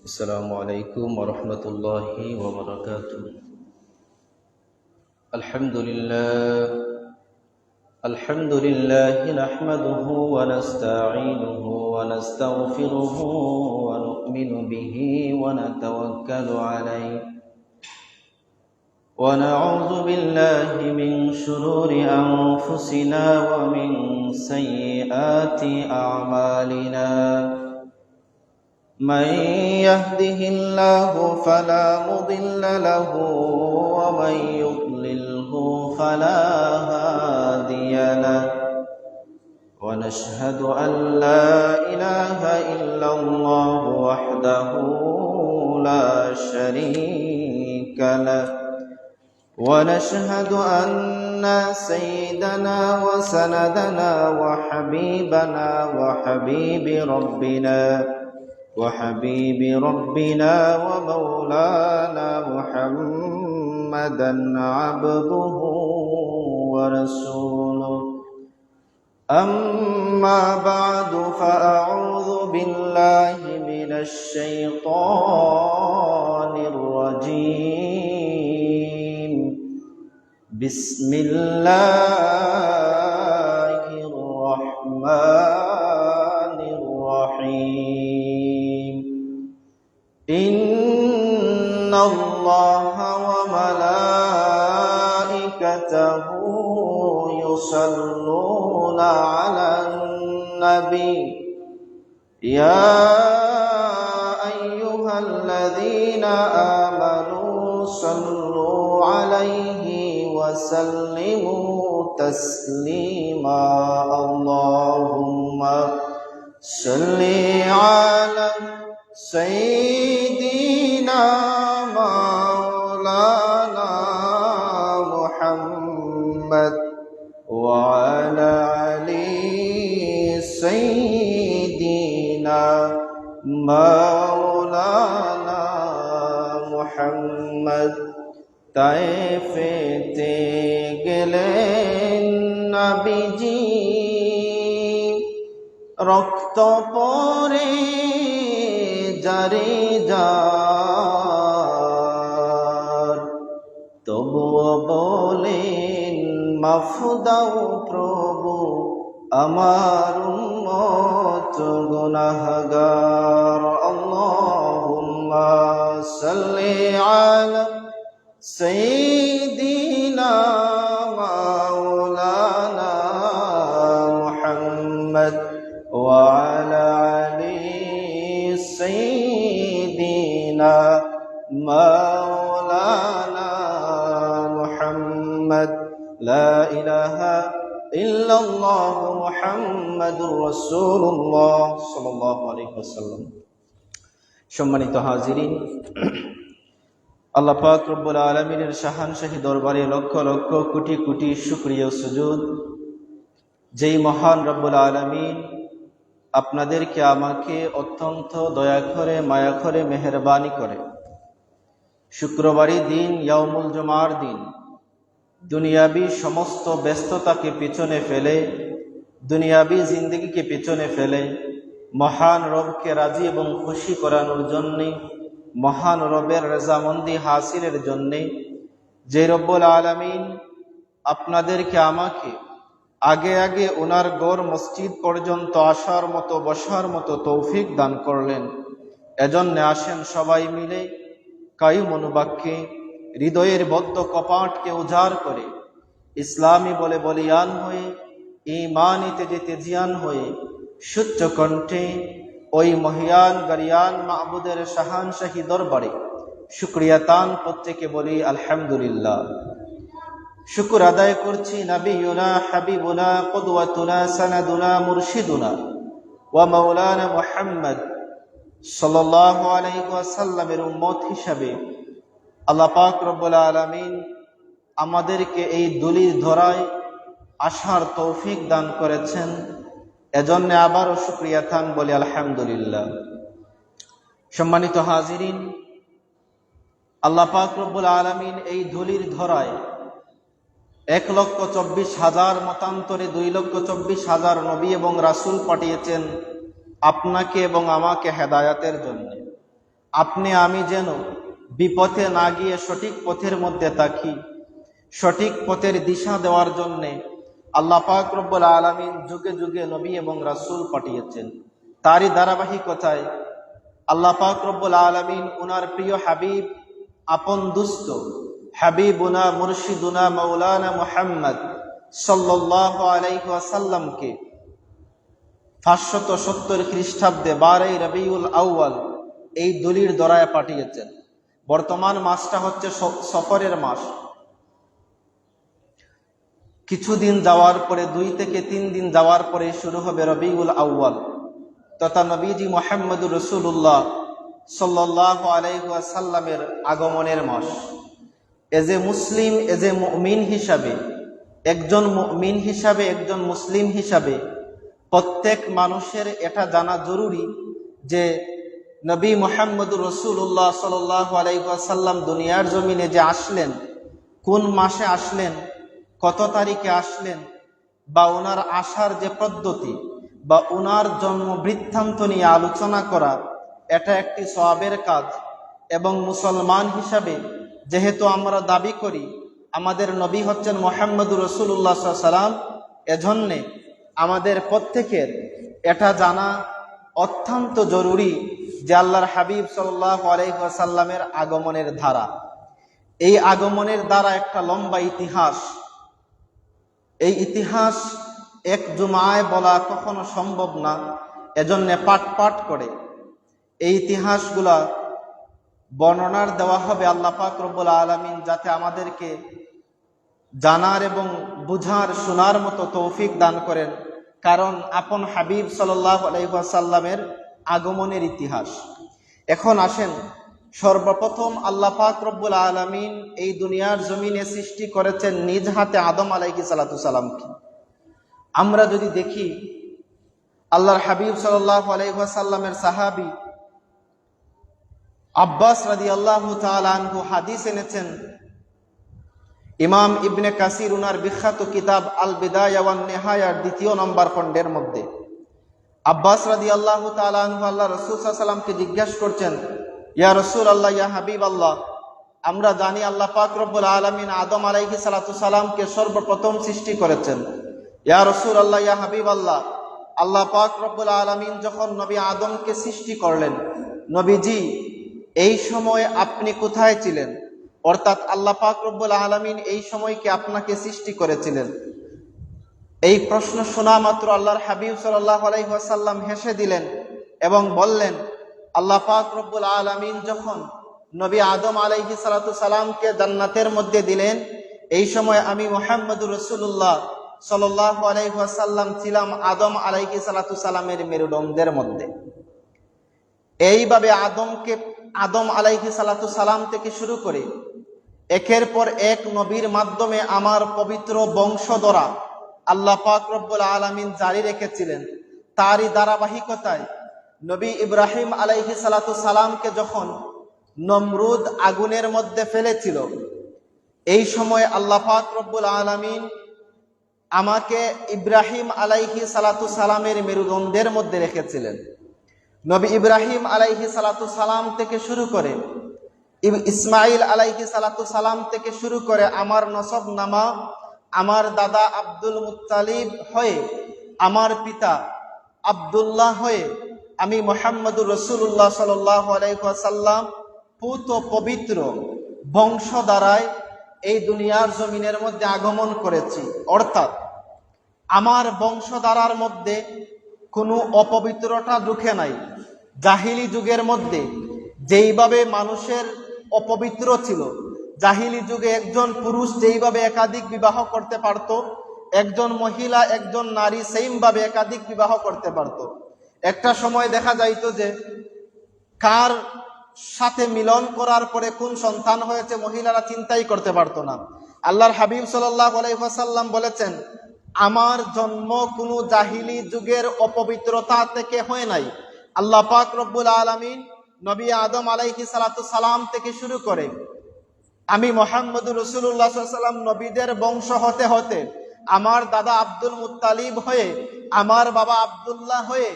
السلام عليكم ورحمة الله وبركاته. الحمد لله نحمده ونستعينه ونستغفره ونؤمن به ونتوكل عليه ونعوذ بالله من شرور أنفسنا ومن سيئات أعمالنا. من يهده الله فلا مضل له ومن يضلله فلا هادي له، ونشهد أن لا إله إلا الله وحده لا شريك له، ونشهد أن سيدنا وسندنا وحبيبنا وحبيب ربنا ومولانا محمدا عبده ورسوله. أما بعد فأعوذ بالله من الشيطان الرجيم. بسم الله الرحمن الرحيم. إن الله وملائكته يصلون على النبي يا أيها الذين آمنوا صلوا عليه وسلموا تسليما. اللهم صل على سيدنا مولانا محمد وعلى آله سيدنا مولانا محمد. তায়েফেতে গেলেন নবীজি, রক্ত পরে জারে যার, তবুও বলেন মাফ দাও প্রভু আমার উম্মত গুনাহগার। আল্লাহুম্মা সাল্লি আলা সাইয়্যিদিনা মাওলানা মুহাম্মদ ওয়া আলা আলি সাইয়্যিদিনা মাওলানা মুহাম্মদ। লা ইলাহা ইল্লাল্লাহ মুহাম্মাদুর রাসূলুল্লাহ সাল্লাল্লাহু আলাইহি ওয়াসাল্লাম। সম্মানিত হাজিরিন, আল্লাহ পাক রব্বুল আলামিনের শাহানশাহী দরবারে লক্ষ লক্ষ কোটি কোটি শুকরিয়া ও সুজুদ, যেই মহান রব্বুল আলামিন আপনাদেরকে আমাকে অত্যন্ত দয়া করে মায়া করে মেহেরবানি করে শুক্রবারই দিন, ইয়াউমুল জুমার দিন, দুনিয়াবি সমস্ত ব্যস্ততাকে পিছনে ফেলে, দুনিয়াবি জিন্দগিকে পিছনে ফেলে মহান রবকে রাজি এবং খুশি করানোর জন্যে, মহান রবের রেজামন্দি হাসিলের জন্যে, যে রব্বুল আলামিন আপনাদেরকে আমাকে আগে আগে ওনার গড় মসজিদ পর্যন্ত আসার মতো বসার মতো তৌফিক দান করলেন। এজন্যে আসেন সবাই মিলে কায়ুম অনুবাক্যে হৃদয়ের বদ্ধ কপাটকে উজাড় করে ইসলামী বলে বলিয়ান হয়ে, ঈমানিতে যেতে জিয়ান হয়ে সুচ্চ কণ্ঠে ওই মহিয়ান গরিয়ান মাহবুদের শাহানশাহী দরবারে শুকরিয়া তান প্রত্যেকে বলি আলহামদুলিল্লাহ। শুকর আদায় করছি নবিয়ুনা হাবিবুনা কুদওয়াতুনা সানাদুনা মুরশিদুনা ওয়া মাওলানা মুহাম্মদ সাল্লাল্লাহু আলাইহি ওয়াসাল্লামের উম্মত হিসাবে আল্লাহ পাক রব্বুল আলামিন আমাদেরকে এই দুলির ধরায় আসার তৌফিক দান করেছেন। এজন্য আবারও শুকরিয়া থান বলি আলহামদুলিল্লাহ। সম্মানিত হাজিরিন, আল্লাহ পাক রব্বুল আলামিন এই ধুলির ধরায় 1,24,000 মতান্তরে 2,24,000 নবী এবং রাসূল পাঠিয়েছেন আপনাকে এবং আমাকে হেদায়াতের জন্য। আপনি আমি যেন বিপথে না গিয়ে সঠিক পথের মধ্যে থাকি। সঠিক পথের দিশা দেওয়ার জন্যে আল্লাহ পাক রব্বুল আলামিন যুগে যুগে নবী এবং রাসূল পাঠিয়েছেন। তারই ধারাবাহিকতায় আল্লাহ পাক রব্বুল আলামিন উনার প্রিয় হাবিব, আপন দুস্ত হাবিবুনা মুর্শিদুনা মাওলানা মুহাম্মদ সাল্লাল্লাহু আলাইহি ওয়াসাল্লামকে 570 খ্রিস্টাব্দে 12 রবিউল আউয়াল এই দলির দরায় পাঠিয়েছেন। বর্তমান মাসটা হচ্ছে সফরের মাস। কিছুদিন যাওয়ার পরে 2 থেকে 3 দিন যাওয়ার পরে শুরু হবে রবিউল আউয়াল তথা নবীজি মুহাম্মদুর রাসূলুল্লাহ সাল্লাল্লাহু আলাইহি ওয়াসাল্লামের আগমনের মাস। As a Muslim, as a মুমিন হিসাবে, একজন মুমিন হিসাবে, একজন মুসলিম হিসাবে প্রত্যেক মানুষের এটা জানা জরুরি যে নবী মুহাম্মদুর রাসূলুল্লাহ সাল্লাল্লাহু আলাইহি ওয়াসাল্লাম দুনিয়ার জমিনে যে আসলেন, কোন মাসে আসলেন, কত তারিখে আসলেন, বা ওনার আসার যে পদ্ধতি বা ওনার জন্ম বৃত্তান্ত নিয়ে আলোচনা করা, এটা একটি সওয়াবের কাজ। এবং মুসলমান হিসাবে যেহেতু আমরা দাবি করি আমাদের নবী হচ্ছেন মুহাম্মদুর রাসূলুল্লাহ সাল্লাল্লাহু আলাইহি ওয়াসাল্লাম, এজন্যে আমাদের প্রত্যেকের এটা জানা অত্যন্ত জরুরি যে আল্লাহর হাবিব সাল্লাল্লাহু আলাইহি ওয়াসাল্লামের আগমনের ধারা। এই আগমনের দ্বারা একটা লম্বা ইতিহাস। এই ইতিহাস এক জুমায় বলা কখনো সম্ভব না, এজন্য পাঠ পাঠ করে এই ইতিহাসগুলা বর্ণনার দেওয়া হবে আল্লাহ পাক রব্বুল আলামিন যাতে আমাদেরকে জানার এবং বুঝার শোনার মতো তৌফিক দান করেন। কারণ আপন হাবিব সাল্লাল্লাহু আলাইহি ওয়াসাল্লামের আগমনের ইতিহাস। এখন আসেন, সর্বপ্রথম আল্লাহ পাক রব্বুল আলামিন এই দুনিয়ার জমিনে সৃষ্টি করেছেন নিজ হাতে আদম আলাইহিস সালামকে। আমরা যদি দেখি আল্লাহর হাবিব সাল্লাল্লাহু আলাইহি ওয়াসাল্লামের সাহাবী আব্বাস রাদিয়াল্লাহু তাআলা আনহু হাদিস এনেছেন। ইমাম ইবনে কাসির উনার বিখ্যাত কিতাব আল বিদায়া ওয়ান নিহায়ার 2 নম্বর খণ্ডের মধ্যে আব্বাস রাদিয়াল্লাহু তাআলা আনহু আল্লাহ রাসূল সাল্লাল্লাহু আলাইহি ওয়াসাল্লামকে জিজ্ঞাসা করছেন, ইয়া রাসূলুল্লাহ, ইয়া হাবিবাল্লাহ, আমরা জানি আল্লাহ পাক রব্বুল আলামিন আদম আলাইহিস সালামকে সর্বপ্রথম সৃষ্টি করেছেন। ইয়া রাসূলুল্লাহ, ইয়া হাবিবাল্লাহ, আল্লাহ পাক রব্বুল আলামিন যখন নবী আদমকে সৃষ্টি করলেন, নবীজি এই সময় আপনি কোথায় ছিলেন? অর্থাৎ আল্লাহ পাক রব্বুল আলামিন এই সময়কে আপনাকে সৃষ্টি করেছিলেন। এই প্রশ্ন শোনা মাত্র আল্লাহর হাবিব সাল্লাল্লাহু আলাইহি ওয়াসাল্লাম হেসে দিলেন এবং বললেন, আল্লাহ পাক রব্বুল আলামিন যখন নবী আদম আলাইহিস সালামকে জান্নাতের মধ্যে দিলেন, এই সময় আমি মুহাম্মদুর রাসূলুল্লাহ সাল্লাল্লাহু আলাইহি ওয়াসাল্লাম ছিলাম আদম আলাইহিস সালামের মেরুদণ্ডের মধ্যে। এইভাবে আদম আলাইহিস সালাম থেকে শুরু করে একের পর এক নবীর মাধ্যমে আমার পবিত্র বংশধরা আল্লাহ পাক রব্বুল আলামিন জারি রেখেছিলেন। তারই ধারাবাহিকতায় নবী ইব্রাহিম আলাইহিস সালামকে যখন নমরুদ আগুনের মধ্যে ফেলেছিল, এই সময় আল্লাহ পাক রব্বুল আলামিন আমাকে ইব্রাহিম আলাইহিস সালামের মেরুদণ্ডের মধ্যে রেখেছিলেন। নবী ইব্রাহিম আলাইহিস সালাম থেকে শুরু করে ইসমাইল আলাইহিস সালাম থেকে শুরু করে আমার নসব নামা আমার দাদা আব্দুল মুত্তালিব হয়ে, আমার পিতা আব্দুল্লাহ হয়ে আমি মুহাম্মদুর রাসূলুল্লাহ সাল্লাল্লাহু আলাইহি ওয়াসাল্লাম পুত পবিত্র বংশ দ্বারায় এই দুনিয়ার জমিনের মধ্যে আগমন করেছি। অর্থাৎ আমার বংশধারার মধ্যে কোনো অপবিত্রতা ঢুকে নাই। জাহিলি যুগের মধ্যে যেইভাবে মানুষের অপবিত্র ছিল, জাহিলি যুগে একজন পুরুষ যেইভাবে একাধিক বিবাহ করতে পারত, একজন মহিলা একজন নারী সেইমভাবে একাধিক বিবাহ করতে পারত। একটা সময় দেখা যাইত যে কার সাথে মিলন করার পরে কোন সন্তান হয়েছে মহিলারা চিন্তাই করতে পারতো না। আল্লাহর হাবিব সাল্লাল্লাহু আলাইহি ওয়াসাল্লাম বলেছেন, আমার জন্ম কোনো জাহিলি যুগের অপবিত্রতা থেকে হয় নাই। আল্লাহ পাক রব্বুল আলামিন নবী আদম আলাইহিস সালাম থেকে শুরু করে আমি মুহাম্মদুর রাসূলুল্লাহ সাল্লাল্লাহু আলাইহি ওয়াসাল্লাম নবীদের বংশ হতে হতে আমার দাদা আব্দুল মুত্তালিব হয়ে, আমার বাবা আব্দুল্লাহ হয়ে,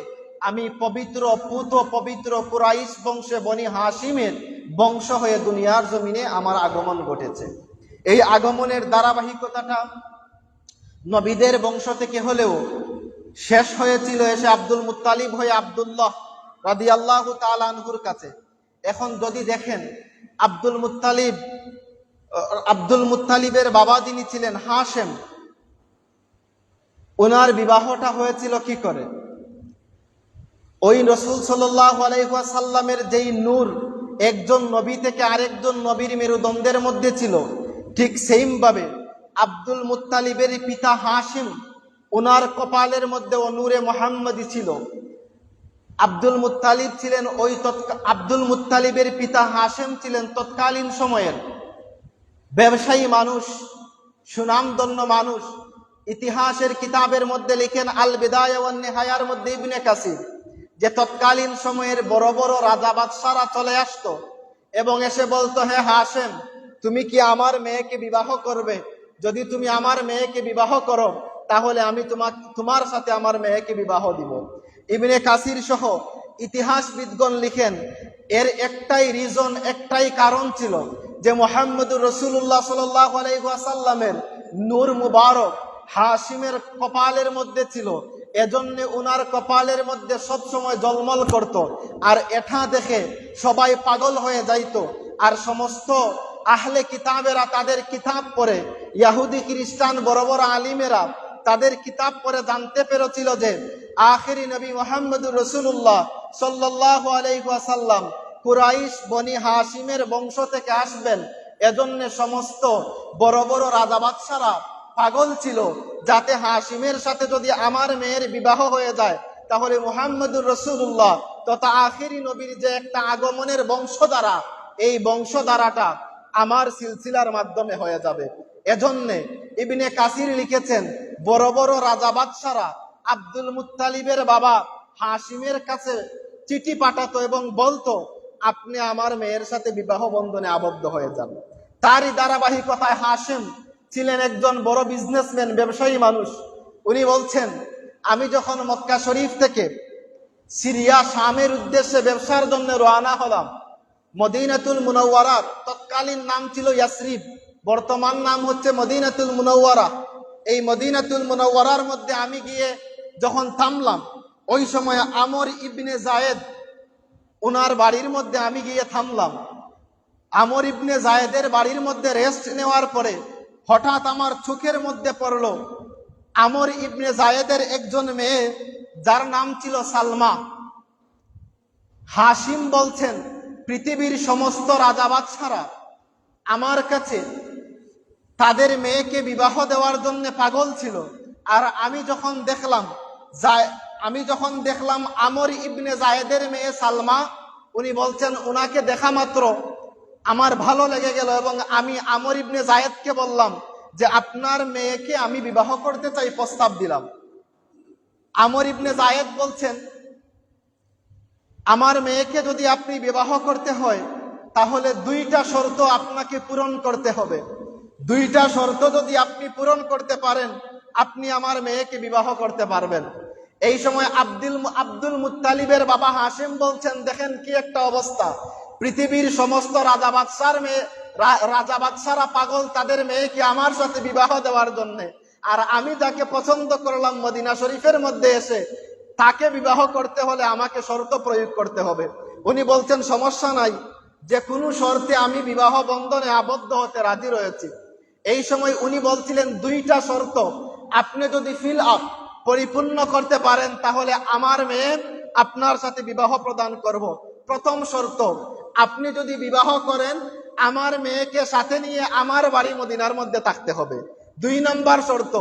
আমি পবিত্র পুত পবিত্র কুরাইশ বংশে বনি হাশিমের বংশ হয়ে দুনিয়ার জমিনে আমার আগমন ঘটেছে। এই আগমনের ধারাবাহিকতাটা নবীদের বংশ থেকে হলেও শেষ হয়েছিল এসে আব্দুল মুত্তালিব হয়ে আব্দুল্লাহ রাদিয়াল্লাহু তাআলা আনহুর কাছে। এখন যদি দেখেন আব্দুল মুত্তালিবের বাবা যিনি ছিলেন হাশেম, ওনার বিবাহটা হয়েছিল কি করে? ওই রাসূল সাল্লাল্লাহু আলাইহি ওয়াসাল্লামের যেই নূর একজন নবী থেকে আরেকজন নবীর মেরুদণ্ডের মধ্যে ছিল, ঠিক সেইম ভাবে আব্দুল মুত্তালিবের পিতা হাশিম, ওনার কপালের মধ্যে ও নূরে মুহাম্মদী ছিল। আব্দুল মুত্তালিবের পিতা হাশিম ছিলেন তৎকালীন সময়ের ব্যবসায়ী মানুষ, সুনামধন্য মানুষ। ইতিহাসের কিতাবের মধ্যে লিখেন আল বিদায়া ওয়ান নিহায়ার মধ্যে ইবনে কাসির যে তৎকালীন সময়ের বড় বড় রাজা বাদশারা চলে আসতো এবং এসে বলতো, হে হাশেম, তুমি কি আমার মেয়েকে বিবাহ করবে? যদি তুমি আমার মেয়েকে বিবাহ করো তাহলে আমি তোমার সাথে আমার মেয়েকে বিবাহ দিব। ইবনে কাসির সহ ইতিহাসবিদগণ লিখেন এর একটাই রিজন, একটাই কারণ ছিল যে মুহাম্মদুর রাসূলুল্লাহ সাল্লাল্লাহু আলাইহি ওয়াসাল্লামের নূর মুবারক হাশিমের কপালের মধ্যে ছিল, এজন্য উনার কপালের মধ্যে সব সময় জলমল করত। আর এটা দেখে সবাই পাগল হয়ে যাইত। আর সমস্ত আহলে কিতাবেরা তাদের কিতাব পড়ে, ইহুদি খ্রিস্টান বড় বড় আলিমেরা তাদের কিতাব পড়ে জানতে পেরেছিল যে আখিরি নবী মুহাম্মদুর রাসূলুল্লাহ সাল্লাল্লাহু আলাইহি ওয়াসাল্লাম কুরাইশ বনি হাশিমের বংশ থেকে আসবেন। এজন্য সমস্ত বড় বড় রাজা বাদশারা পাগল ছিল যাতে হাশিমের সাথে যদি আমার মেয়ের বিবাহ হয়ে যায় তাহলে মুহাম্মদুর রাসূলুল্লাহ তথা আখিরি নবীর যে একটা আগমনের বংশধারা, এই বংশধারাটা আমার সিলসিলার মাধ্যমে হয়ে যাবে। এজন্যে ইবনে কাসির লিখেছেন বড় বড় রাজা বাদশারা আব্দুল মুত্তালিবের বাবা হাশিমের কাছে চিঠি পাঠাতো এবং বলতো, আপনি আমার মেয়ের সাথে বিবাহ বন্ধনে আবদ্ধ হয়ে যান। তারই ধারাবাহিকতায় হাশিম ছিলেন একজন বড় বিজনেসম্যান, ব্যবসায়ী মানুষ। উনি বলছেন, আমি যখন মক্কা শরীফ থেকে সিরিয়া শামের উদ্দেশ্যে ব্যবসার জন্য রওনা হলাম, মদিনাতুল মুনাওয়ারার তৎকালীন নাম ছিল ইয়াসরিব, বর্তমান নাম হচ্ছে মদিনাতুল মুনাওয়ারা। এই মদিনাতুল মুনাওয়ারার মধ্যে আমি গিয়ে যখন থামলাম, ওই সময় আমর ইবনে জায়েদ ওনার বাড়ির মধ্যে আমি গিয়ে থামলাম। আমর ইবনে জায়েদের বাড়ির মধ্যে রেস্ট নেওয়ার পরে হঠাৎ আমার চোখের মধ্যে পড়ল আমর ইবনে জায়েদের একজন মেয়ে যার নাম ছিল সালমা। হাশিম বলছেন, পৃথিবীর সমস্ত রাজা বাদশারা আমার কাছে তাদের মেয়েকে বিবাহ দেওয়ার জন্য পাগল ছিল। আর আমি যখন দেখলাম আমর ইবনে জায়েদের মেয়ে সালমা, উনি বলছেন উনাকে দেখা মাত্র আমার ভালো লেগে গেল এবং আমি আমর ইবনে জায়েদকে বললাম যে আপনার মেয়েকে আমি বিবাহ করতে চাই, প্রস্তাব দিলাম। আমর ইবনে জায়েদ বলছেন, আমার মেয়েকে যদি আপনি বিবাহ করতে হয় তাহলে দুইটা শর্ত আপনাকে পূরণ করতে হবে। দুইটা শর্ত যদি আপনি পূরণ করতে পারেন আপনি আমার মেয়েকে বিবাহ করতে পারবেন। এই সময় আব্দুল মুত্তালিবের বাবা হাশিম বলছেন, দেখেন কি একটা অবস্থা, পৃথিবীর সমস্ত রাজা বাদশারা পাগল তাদের মেয়েকে আমার সাথে বিবাহ দেওয়ার জন্য, আর আমি যাকে পছন্দ করলাম মদিনা শরীফের মধ্যে এসে তাকে বিবাহ করতে হলে আমাকে শর্ত প্রয়োগ করতে হবে। উনি বলছেন সমস্যা নাই, যে কোনো শর্তে আমি বিবাহ বন্ধনে আবদ্ধ হতে রাজি রয়েছি। এই সময় উনি বলছিলেন দুইটা শর্ত আপনি যদি পরিপূর্ণ করতে পারেন তাহলে আমার মেয়ে আপনার সাথে বিবাহ প্রদান করব। প্রথম শর্ত, আপনি যদি বিবাহ করেন আমার মেয়েকে সাথে নিয়ে আমার বাড়ি মদিনার মধ্যে থাকতে হবে। 2 নম্বর শর্ত,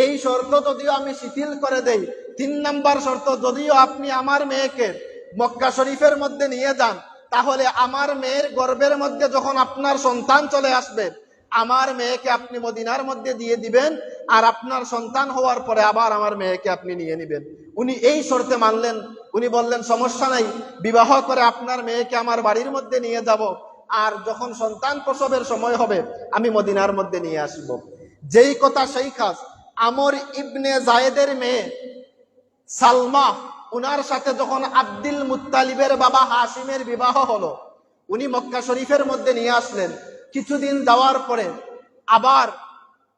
এই শর্ত যদিও আমি শিথিল করে দেই, 3 নম্বর শর্ত, যদিও আপনি আমার মেয়েকে মক্কা শরীফের মধ্যে নিয়ে যান তাহলে আমার মেয়ের গর্ভের মধ্যে যখন আপনার সন্তান চলে আসবে আমার মেয়েকে আপনি মদিনার মধ্যে দিয়ে দিবেন, আর আপনার সন্তান হওয়ার পরে আবার আমার মেয়েকে আপনি নিয়ে নেবেন। উনি এই শর্তে মানলেন। উনি বললেন সমস্যা নাই, বিবাহ করে আপনার মেয়েকে আমার বাড়ির মধ্যে নিয়ে যাব, আর যখন সন্তান প্রসবের সময় হবে আমি মদিনার মধ্যে নিয়ে আসব। যেই কথা সেই কাজ। আমর ইবনে জায়েদের মেয়ে সালমা উনার সাথে যখন আব্দুল মুত্তালিবের বাবা হাশিমের বিবাহ হলো, উনি মক্কা শরীফের মধ্যে নিয়ে আসলেন। কিছুদিন যাওয়ার পরে আবার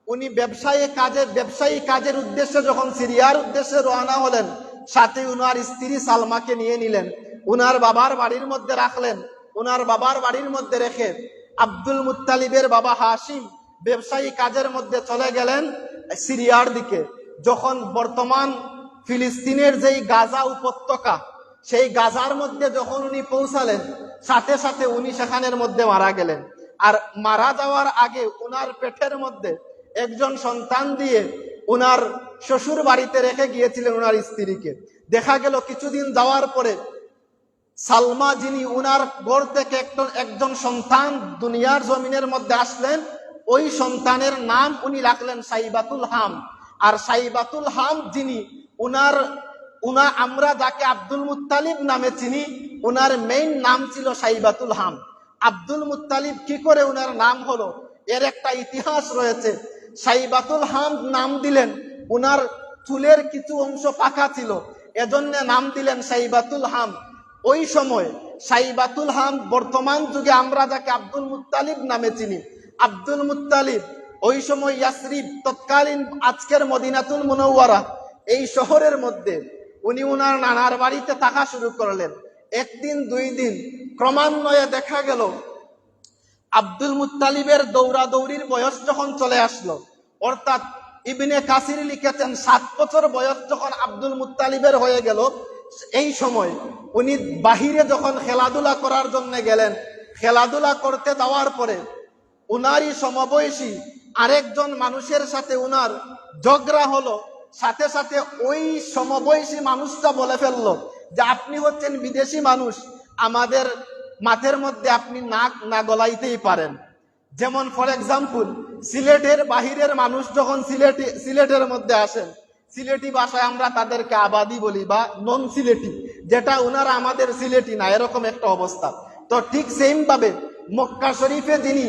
উনি ব্যবসায়ী কাজের উদ্দেশ্যে যখন সিরিয়ার উদ্দেশ্যে রওনা হলেন, সাথে উনার স্ত্রী সালমাকে নিয়ে নিলেন, উনার বাবার বাড়ির মধ্যে রাখলেন। উনার বাবার বাড়ির মধ্যে রেখে আব্দুল মুত্তালিবের বাবা হাশিম ব্যবসায়ী কাজের মধ্যে চলে গেলেন সিরিয়ার দিকে। যখন বর্তমান ফিলিস্তিনের যেই গাজা উপত্যকা, সেই গাজার মধ্যে যখন উনি পৌঁছালেন, সাথে সাথে উনি সেখানের মধ্যে মারা গেলেন। আর মারা যাওয়ার আগে উনার পেটের মধ্যে একজন সন্তান দিয়ে উনার শ্বশুর বাড়িতে রেখে গিয়েছিলেন উনার স্ত্রীকে। দেখা গেল কিছুদিন যাওয়ার পরে সালমা, যিনি উনার ঘর থেকে একজন সন্তান দুনিয়ার জমিনের মধ্যে আসলেন, ওই সন্তানের নাম উনি রাখলেন সাইবাতুল হাম। আর সাইবাতুল হাম যিনি আমরা যাকে আব্দুল মুত্তালিব নামে চিনি, উনার মেইন নাম ছিল সাইবাতুল হাম। আব্দুল মুত্তালিব কি করে উনার নাম হলো, এর একটা ইতিহাস রয়েছে। সাইবাতুল হাম নাম দিলেন, উনার চুলের কিছু অংশ পাকা ছিল, এজন্য নাম দিলেন সাইবাতুল হাম। ওই সময় সাইবাতুল হাম, বর্তমান যুগে আমরা যাকে আব্দুল মুত্তালিব নামে চিনি, আব্দুল মুত্তালিব ওই সময় ইয়াসরিব, তৎকালীন আজকের মদিনাতুল মুনাওয়ারা, এই শহরের মধ্যে উনি উনার নানার বাড়িতে থাকা শুরু করলেন। একদিন দুই দিন ক্রমান্বয়ে দেখা গেল আব্দুল মুত্তালিবের দৌড়াদৌড়ির বয়স যখন চলে আসলো, অর্থাৎ ইবনে কাসির লিখেছেন 7 বছর বয়স যখন আব্দুল মুত্তালিবের হয়ে গেল, এই সময় উনি বাহিরে যখন খেলাধুলা করার জন্য গেলেন, খেলাধুলা করতে যাওয়ার পরে উনারই সমবয়সী আরেকজন মানুষের সাথে উনার ঝগড়া হলো। সাথে সাথে ওই সমবয়সী মানুষটা বলে ফেললো যে আপনি হচ্ছেন বিদেশি মানুষ, আমাদের মাঠের মধ্যে আপনি নাক না গলাইতেই পারেন। যেমন ফর এক্সাম্পল, সিলেটের বাহিরের মানুষ যখন সিলেটের মধ্যে আসেন, সিলেটি ভাষায় আমরা তাদেরকে আবাদি বলি বা নন সিলেটি, যেটা উনারা আমাদের সিলেটি না, এরকম একটা অবস্থা। তো ঠিক সেম ভাবে মক্কা শরীফে যিনি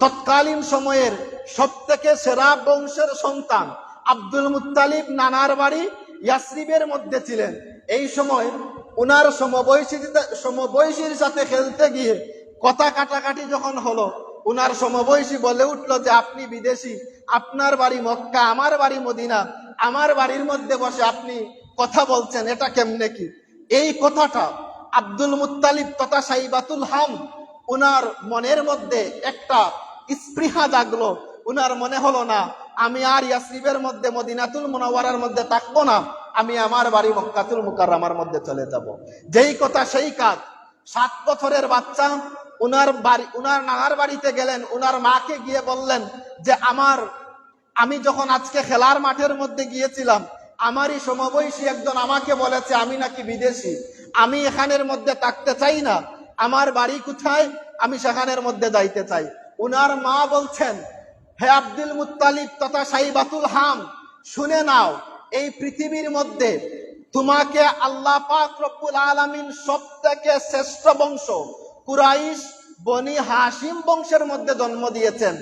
তৎকালীন সময়ের সবথেকে সেরা বংশের সন্তান আব্দুল মুত্তালিব নানার বাড়ি ইয়াসরিবের মধ্যে ছিলেন, এই সময় উনার সমবয়সীর সাথে খেলতে গিয়ে কথা কাটাকাটি যখন হলো, উনার সমবয়সী বলে উঠলো যে আপনি বিদেশি, আপনার বাড়ি মক্কা, আমার বাড়ি মদিনা, আমার বাড়ির মধ্যে বসে আপনি কথা বলছেন, এটা কেমনে কি? এই কথাটা আব্দুল মুত্তালিব তথা সাইবাতুল হাম উনার মনের মধ্যে একটা স্পৃহা জাগলো। উনার মনে হলো না, আমি আর ইয়াসরিবের মধ্যে মদিনাতুল মুনাওয়ারার মধ্যে থাকবো না, আমি আমার বাড়ি মক্কাতুল মুকাররমার মধ্যে চলে যাব। যেই কথা সেই কাজ। 7 বছরের বাচ্চা উনার নানার বাড়িতে গেলেন, উনার মাকে গিয়ে বললেন যে আমি যখন আজকে খেলার মাঠের মধ্যে গিয়েছিলাম, আমারই সমবয়সী একজন আমাকে বলেছে আমি নাকি বিদেশি, আমি এখানের মধ্যে থাকতে চাই না, আমার বাড়ি কোথায়, আমি সেখানের মধ্যে যাইতে চাই। উনার মা বলছেন, হে আব্দুল মুত্তালিব তথা সাইবাতুল হাম, শুনে নাও, এই পৃথিবীর মধ্যে তোমাকে আল্লাহ পাক রব্বুল আলামিন সবথেকে শ্রেষ্ঠ বংশ কুরাইশ বনি হাশিম বংশের মধ্যে জন্ম দিয়েছেন।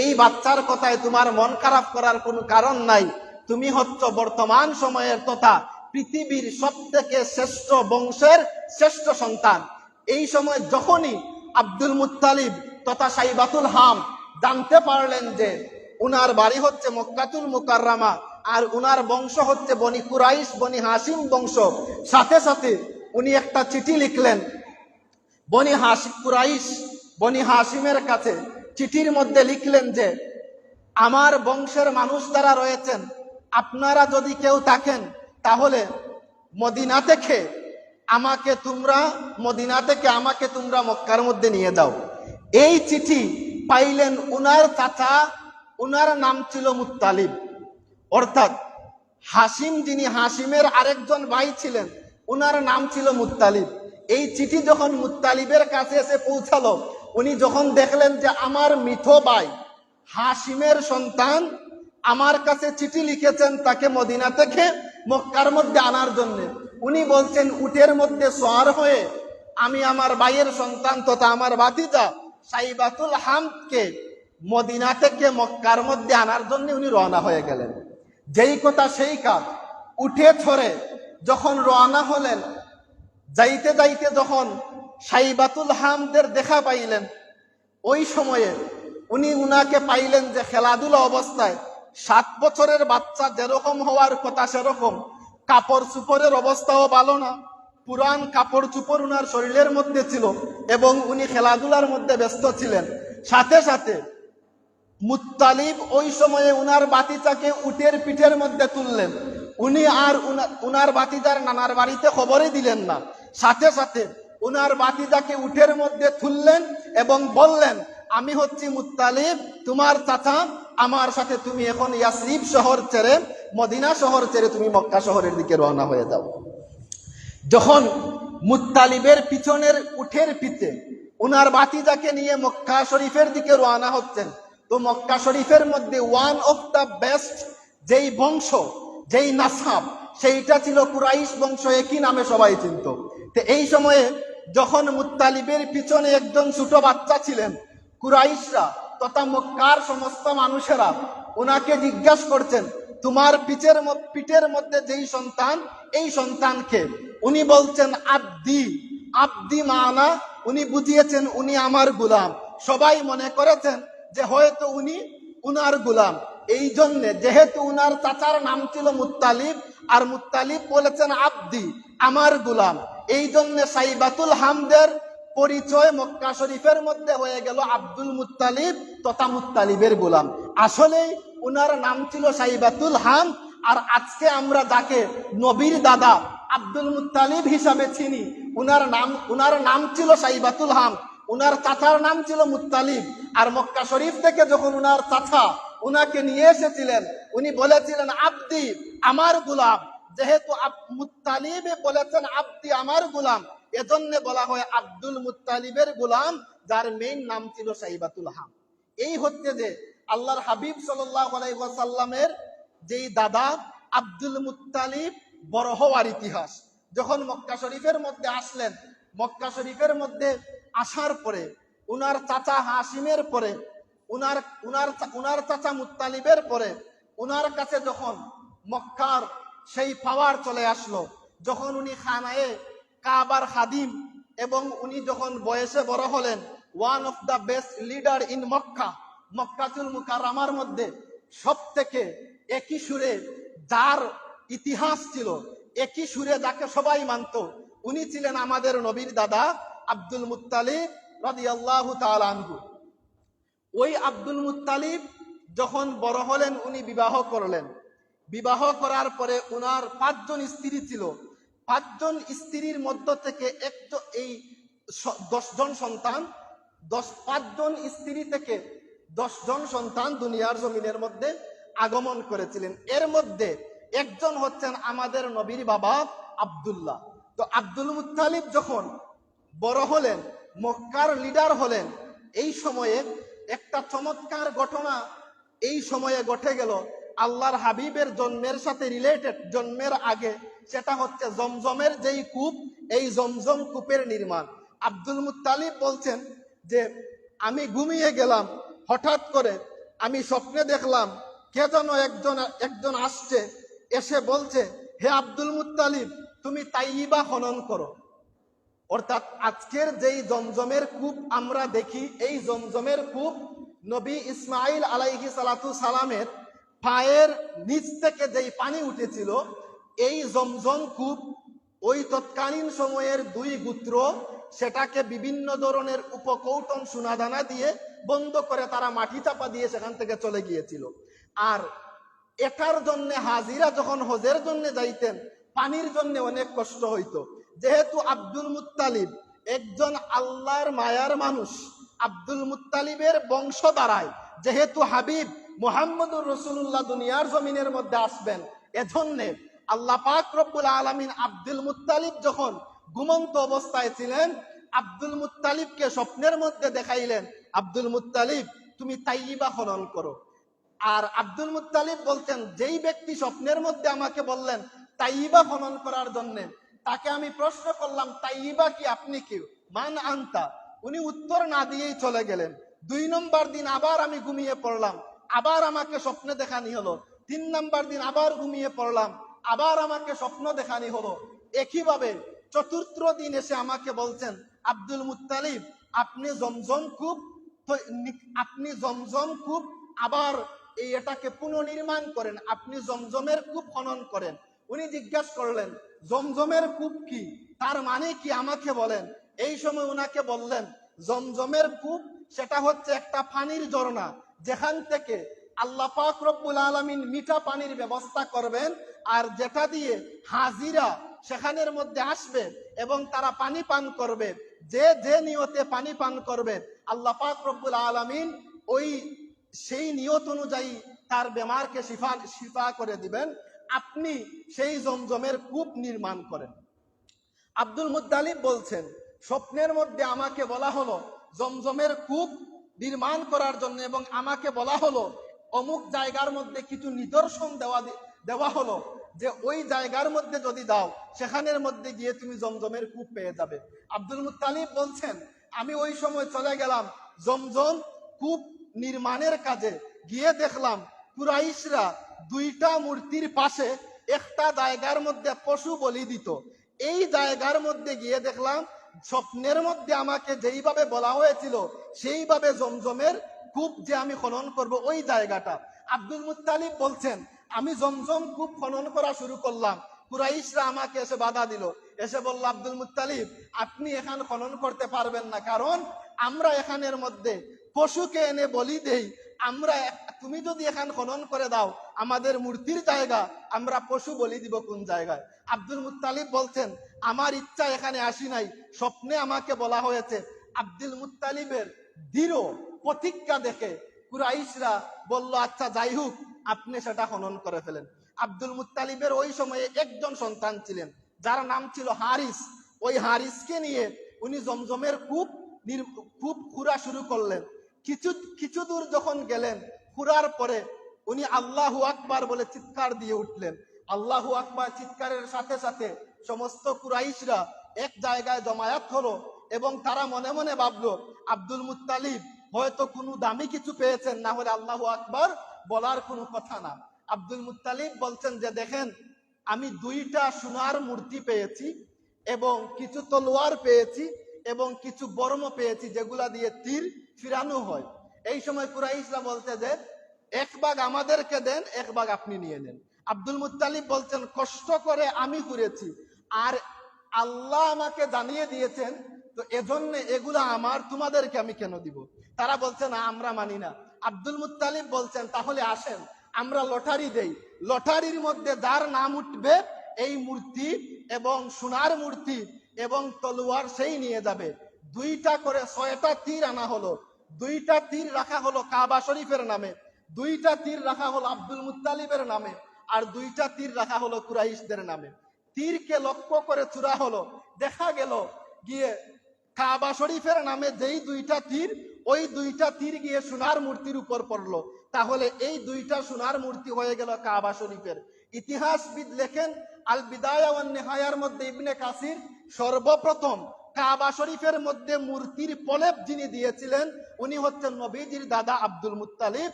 এই বাচ্চার কথায় তোমার মন খারাপ করার কোনো কারণ নাই। তুমি হচ্ছ বর্তমান সময়ের তথা পৃথিবীর সবথেকে শ্রেষ্ঠ বংশের শ্রেষ্ঠ সন্তান। এই সময় যখনই আব্দুল মুত্তালিব তথা সাইবাতুল হাম জানতে পারলেন যে উনার বাড়ি হচ্ছে মক্কাতুল মুকাররমা আর উনার বংশ হচ্ছে বনি কুরাইশ বনি হাশিম বংশ, সাথে সাথে উনি একটা চিঠি লিখলেন কুরাইশ বনি হাশিমের কাছে। চিঠির মধ্যে লিখলেন যে আমার বংশের মানুষ যারা রয়েছেন, আপনারা যদি কেউ থাকেন তাহলে মদিনা থেকে আমাকে তোমরা মক্কার মধ্যে নিয়ে যাও। এই চিঠি পাইলেন উনার চাচা, উনার নাম ছিল মুত্তালিব, অর্থাৎ হাশিম যিনি হাশিমের আরেকজন ভাই ছিলেন, উনার নাম ছিল মুত্তালিব। এই চিঠি যখন মুত্তালিবের কাছে এসে পৌঁছালো, উনি যখন দেখলেন যে আমার মিঠো ভাই হাশিমের সন্তান আমার কাছে চিঠি লিখেছেন তাকে মদিনা থেকে মক্কার মধ্যে আনার জন্য, উনি বলছেন উটের মধ্যে সওয়ার হয়ে আমি আমার ভাইয়ের সন্তান তথা আমার ভাতিজা সাইবাতুল হামকে মদিনা থেকে মক্কার মধ্যে আনার জন্য উনি রওনা হয়ে গেলেন। যেই কথা সেই কাজ, উঠে ছড়ে যখন রওনা হলেন, যাইতে যাইতে যখন সাইবাতুল হামদের দেখা পাইলেন, ওই সময়ে উনি উনাকে পাইলেন যে খেলাধুলা অবস্থায় 7 বছরের বাচ্চা যেরকম হওয়ার কথা সেরকম, কাপড় চুপড়ের অবস্থাও ভালো না, পুরান কাপড় চুপড় উনার শরীরের মধ্যে ছিল এবং উনি খেলাধুলার মধ্যে ব্যস্ত ছিলেন। সাথে সাথে মুত্তালিব ওই সময়ে উনার বাতিজাকে উটের পিঠের মধ্যে তুললেন। উনি আর উনার বাতিজার নানার বাড়িতে খবরই দিলেন না। সাথে সাথে উনার বাতিজাকে উটের মধ্যে তুললেন এবং বললেন, আমি হচ্ছি মুত্তালিব, তোমার চাচা, আমার সাথে তুমি এখন ইয়াসরিব শহর ছেড়ে, মদিনা শহর ছেড়ে তুমি মক্কা শহরের দিকে রওনা হয়ে যাও। যখন মুত্তালিবের পিছনের উটের পিঠে উনার বাতিজাকে নিয়ে মক্কা শরীফের দিকে রওনা হচ্ছেন, তো মক্কা শরীফের মধ্যে ওয়ান অফ দ্য বেস্ট যেই বংশ, যেই নাসাব, সেইটা ছিল কুরাইশ বংশ, একই নামে সবাই চিনত। তো এই সময়ে যখন মুত্তালিবের পিছনে একজন ছোট বাচ্চা ছিলেন, কুরাইশরা তথা মক্কার সমস্ত মানুষেরা ওনাকে জিজ্ঞাসা করছেন, তোমার পিঠের মধ্যে যেই সন্তান, এই সন্তানকে? উনি বলছেন আব্দি। আব্দি মানা উনি বুঝিয়েছেন উনি আমার গুলাম। সবাই মনে করেছেন যে হয়তো উনি উনার গুলাম। এই জন্য যেহেতু উনার চাচার নাম ছিল মুত্তালিব, আর মুত্তালিব বলেছেন আব্দি, আমার গুলাম, এই জন্য সাইবাতুল হামদের পরিচয় মক্কা শরীফের মধ্যে হয়ে গেল আব্দুল মুত্তালিব তথা মুত্তালিবের গোলাম। আসলেই উনার নাম ছিল সাইবাতুল হাম। আর আজকে আমরা যাকে নবীর দাদা আব্দুল মুত্তালিব হিসাবে চিনি, উনার নাম ছিল সাইবাতুল হাম, উনার চাচার নাম ছিল মুত্তালিব। আর মক্কা শরীফ থেকে যখন উনার চাচা উনাকে নিয়ে এসেছিলেন, উনি বলেছিলেন আব্দি, আমার গুলাম। যেহেতু মুত্তালিব বলেছেন আব্দি, আমার গুলাম, এজন্য বলা হয় আব্দুল মুত্তালিবের গুলাম, যার মেইন নাম ছিল সাইবাতুল হাম। এই হচ্ছে যে আল্লাহর হাবিব সাল্লাল্লাহু আলাইহি ওয়াসাল্লামের যেই দাদা আব্দুল মুত্তালিব বড় হওয়ার ইতিহাস। যখন মক্কা শরীফের মধ্যে আসলেন, মক্কা শরীফের মধ্যে আসার পরে উনার চাচা হাসিমের পরে উনার চাচা মুত্তালিবের পরে উনার কাছে যখন মক্কার সেই পাওয়ার চলে আসলো, যখন উনি খানায়ে কাবার খাদিম এবং উনি যখন বয়সে বড় হলেন, one of the best leader in Mecca, মক্কাতুল মুকাররমার মধ্যে সব থেকে একই সুরে যার ইতিহাস ছিল, একই সুরে যাকে সবাই মানত, উনি ছিলেন আমাদের নবীর দাদা আব্দুল মুত্তালিব রাদিয়াল্লাহু তাআলা আনহু। ওই আব্দুল মুত্তালিব যখন বড় হলেন, উনি বিবাহ করলেন। বিবাহ করার পরে উনার 5 জন স্ত্রী ছিল। 5 জন স্ত্রীর মধ্য থেকে এই 10 জন সন্তান, 5 জন স্ত্রী থেকে 10 জন সন্তান দুনিয়ার জমিনের মধ্যে আগমন করেছিলেন। এর মধ্যে একজন হচ্ছেন আমাদের নবীর বাবা আব্দুল্লাহ। তো আব্দুল মুত্তালিব যখন বড় হলেন, মক্কার লিডার হলেন, এই সময়ে একটা চমৎকার ঘটনা এই সময়ে ঘটে গেল আল্লাহর হাবিবের জন্মের সাথে রিলেটেড। জন্মের আগে সেটা হচ্ছে জমজমের যেই কূপ, এই জমজম কূপের নির্মাণ। আব্দুল মুত্তালিব বলছেন যে আমি ঘুমিয়ে গেলাম, হঠাৎ করে আমি স্বপ্নে দেখলাম কে যেন একজন আসছে, এসে বলছে, হে আব্দুল মুত্তালিব, তুমি তাইয়্যিবা খনন করো। অর্থাৎ আজকের যেই জমজমের কূপ আমরা দেখি, এই জমজমের কূপ নবী ইসমাইল আলাইহিস সালাতু সালামের পায়ের নিচ থেকে যেই পানি উঠেছিল, এই জমজম কূপ ওই তৎকালীন সময়ের 2 গোত্র সেটাকে বিভিন্ন ধরনের উপকৌটন সোনাদানা দিয়ে বন্ধ করে তারা মাটি চাপা দিয়ে সেখান থেকে চলে গিয়েছিল। আর এটার জন্য হাজিরা যখন হজের জন্য যাইতেন, পানির জন্য অনেক কষ্ট হইতো। যেহেতু আব্দুল মুত্তালিব একজন আল্লাহর মায়ার মানুষ, আব্দুল মুত্তালিবের বংশ দ্বারায় যেহেতু হাবিব মুহাম্মদুর রাসূলুল্লাহ দুনিয়ার জমিনের মধ্যে আসবেন, এজন্য আল্লাহ পাক রব্বুল আলামিন আব্দুল মুত্তালিব যখন ঘুমন্ত অবস্থায় ছিলেন, আব্দুল মুত্তালিবকে স্বপ্নের মধ্যে দেখাইলেন, আব্দুল মুত্তালিব তুমি তাইয়্যিবা খনন করো। আর আব্দুল মুত্তালিব বলছেন, যেই ব্যক্তি স্বপ্নের মধ্যে আমাকে বললেন তাইয়্যিবা খনন করার জন্য, তাকে আমি প্রশ্ন করলাম, তাইয়্যিবা কি, আপনি কি, মান আনতা? উনি উত্তর না দিয়েই চলে গেলেন। 2 নম্বর দিন আবার আমি ঘুমিয়ে পড়লাম, আবার আমাকে স্বপ্নে দেখানি হলো। 3 নম্বর দিন আবার ঘুমিয়ে পড়লাম, আবার আমাকে স্বপ্ন দেখানি হলো। একইভাবে চতুর্থ দিন এসে আমাকে বলছেন, আব্দুল মুত্তালিব আপনি জমজম কূপ আবার এটাকে পুনর্নির্মাণ করেন, আপনি জমজমের কূপ খনন করেন। উনি জিজ্ঞাসা করলেন জমজমের কূপ কি, তার মানে কি আমাকে বলেন। এই সময় উনাকে বললেন জমজমের কূপ সেটা হচ্ছে একটা পানির ঝর্ণা, যেখান থেকে আল্লাহ পাক রব্বুল আলামিন মিঠা পানির ব্যবস্থা করবেন, আর যেটা দিয়ে হাজিরা সেখানের মধ্যে আসবে এবং তারা পানি পান করবে। যে যে নিয়তে পানি পান করবে আল্লাহ পাক রব্বুল আলামিন সেই নিয়ত অনুযায়ী তার বেমারকে শিফা করে দিবেন। আপনি সেই জমজমের কূপ নির্মাণ করেন। আব্দুল মুত্তালিব বলছেন স্বপ্নের মধ্যে আমাকে বলা হলো জমজমের কূপ নির্মাণ করার জন্য, এবং আমাকে বলা হলো অমুক জায়গার মধ্যে কিছু নিদর্শন দেওয়া হলো যে ওই জায়গার মধ্যে যদি দাও সেখানের মধ্যে গিয়ে তুমি জমজমের কূপ পেয়ে যাবে। আব্দুল মুত্তালিব বলছেন আমি ওই সময় চলে গেলাম জমজম কূপ নির্মাণের কাজে। গিয়ে দেখলাম কুরাইশরা দুইটা মূর্তির পাশে একটা জায়গার মধ্যে পশু বলি দিত। এই জায়গার মধ্যে গিয়ে দেখলাম স্বপ্নের মধ্যে আমাকে যেইভাবে বলা হয়েছিল সেইভাবে জমজমের কূপ যে আমি খনন করব ওই জায়গাটা। আব্দুল মুত্তালিব বলছেন আমি জমজম কূপ খনন করা শুরু করলাম, কুরাইশরা আমাকে এসে বাধা দিল, এসে বলল আব্দুল মুত্তালিব আপনি এখান খনন করতে পারবেন না, কারণ আমরা এখানের মধ্যে পশুকে এনে বলি দেই, তুমি যদি এখান খনন করে দাও আমাদের মূর্তির জায়গা, আমরা পশু বলি দিব কোন জায়গায়। আব্দুল মুত্তালিব বলছেন আমার ইচ্ছা এখানে আসি নাই, স্বপ্নে আমাকে বলা হয়েছে। আব্দুল মুত্তালিবের দৃঢ় প্রতিজ্ঞা দেখে কুরাইশরা বলল আচ্ছা যাই হোক আপনি সেটা খনন করে ফেলেন। আব্দুল মুত্তালিবের ওই সময়ে একজন সন্তান ছিলেন যার নাম ছিল হারিস। ওই হারিসকে নিয়ে উনি জমজমের কূপ খুঁড়া শুরু করলেন। কিছু দূর যখন গেলেন, খুঁড়ার পরে উনি আল্লাহু আকবার বলে চিৎকার দিয়ে উঠলেন। আল্লাহু আকবার চিৎকারের সাথে সাথে সমস্ত কুরাইশরা এক জায়গায় জমায়েত হলো এবং তারা মনে মনে ভাবলো আব্দুল মুত্তালিব হয়তো কোনো দামি কিছু পেয়েছেন, না হলে আল্লাহু আকবার বলার কোনো কথা না। আব্দুল মুত্তালিব বলছেন যে দেখেন আমি দুইটা সোনার মূর্তি পেয়েছি এবং কিছু তলোয়ার পেয়েছি এবং কিছু বর্ম পেয়েছি যেগুলা দিয়ে তীর ফিরানো হয়। এই সময় কুরাইশরা বলছে যে এক ভাগ আমাদেরকে দেন, এক ভাগ আপনি নিয়ে নেন। আব্দুল মুত্তালিব বলছেন কষ্ট করে আমি ঘুরেছি আর আল্লাহ আমাকে জানিয়ে দিয়েছেন, তো এজন্য এগুলা আমার, তোমাদেরকে আমি কেন দিব। তারা বলছে না আমরা মানি না। আব্দুল মুত্তালিব বলছেন তাহলে আসেন আমরা লটারি দেই, লটারির মধ্যে যার নাম উঠবে এই মূর্তি এবং সোনার মূর্তি এবং তলোয়ার সেই নিয়ে যাবে। দুইটা করে 6টা তীর আনা হলো, দুইটা তীর রাখা হলো কাবা শরীফের নামে, দুইটা তীর রাখা হলো আব্দুল মুত্তালিবের নামে, আর দুইটা তীর রাখা হলো কুরাইশদের নামে। তীরকে লক্ষ্য করে চূড়া হলো, দেখা গেল গিয়ে কাবা শরীফের নামে যেই দুইটা তীর, ওই দুইটা তীর গিয়ে সোনার মূর্তির উপর পড়লো। তাহলে এই দুইটা সোনার মূর্তি হয়ে গেল কাবা শরীফের। ইতিহাসবিদ লেখেন আল বিদায়া ওয়ান নিহায়ার মধ্যে ইবনে কাসির সর্বপ্রথম কাবা শরীফের মধ্যে মূর্তির প্রলেপ যিনি দিয়েছিলেন উনি হচ্ছেন নবীজির দাদা আব্দুল মুত্তালিব।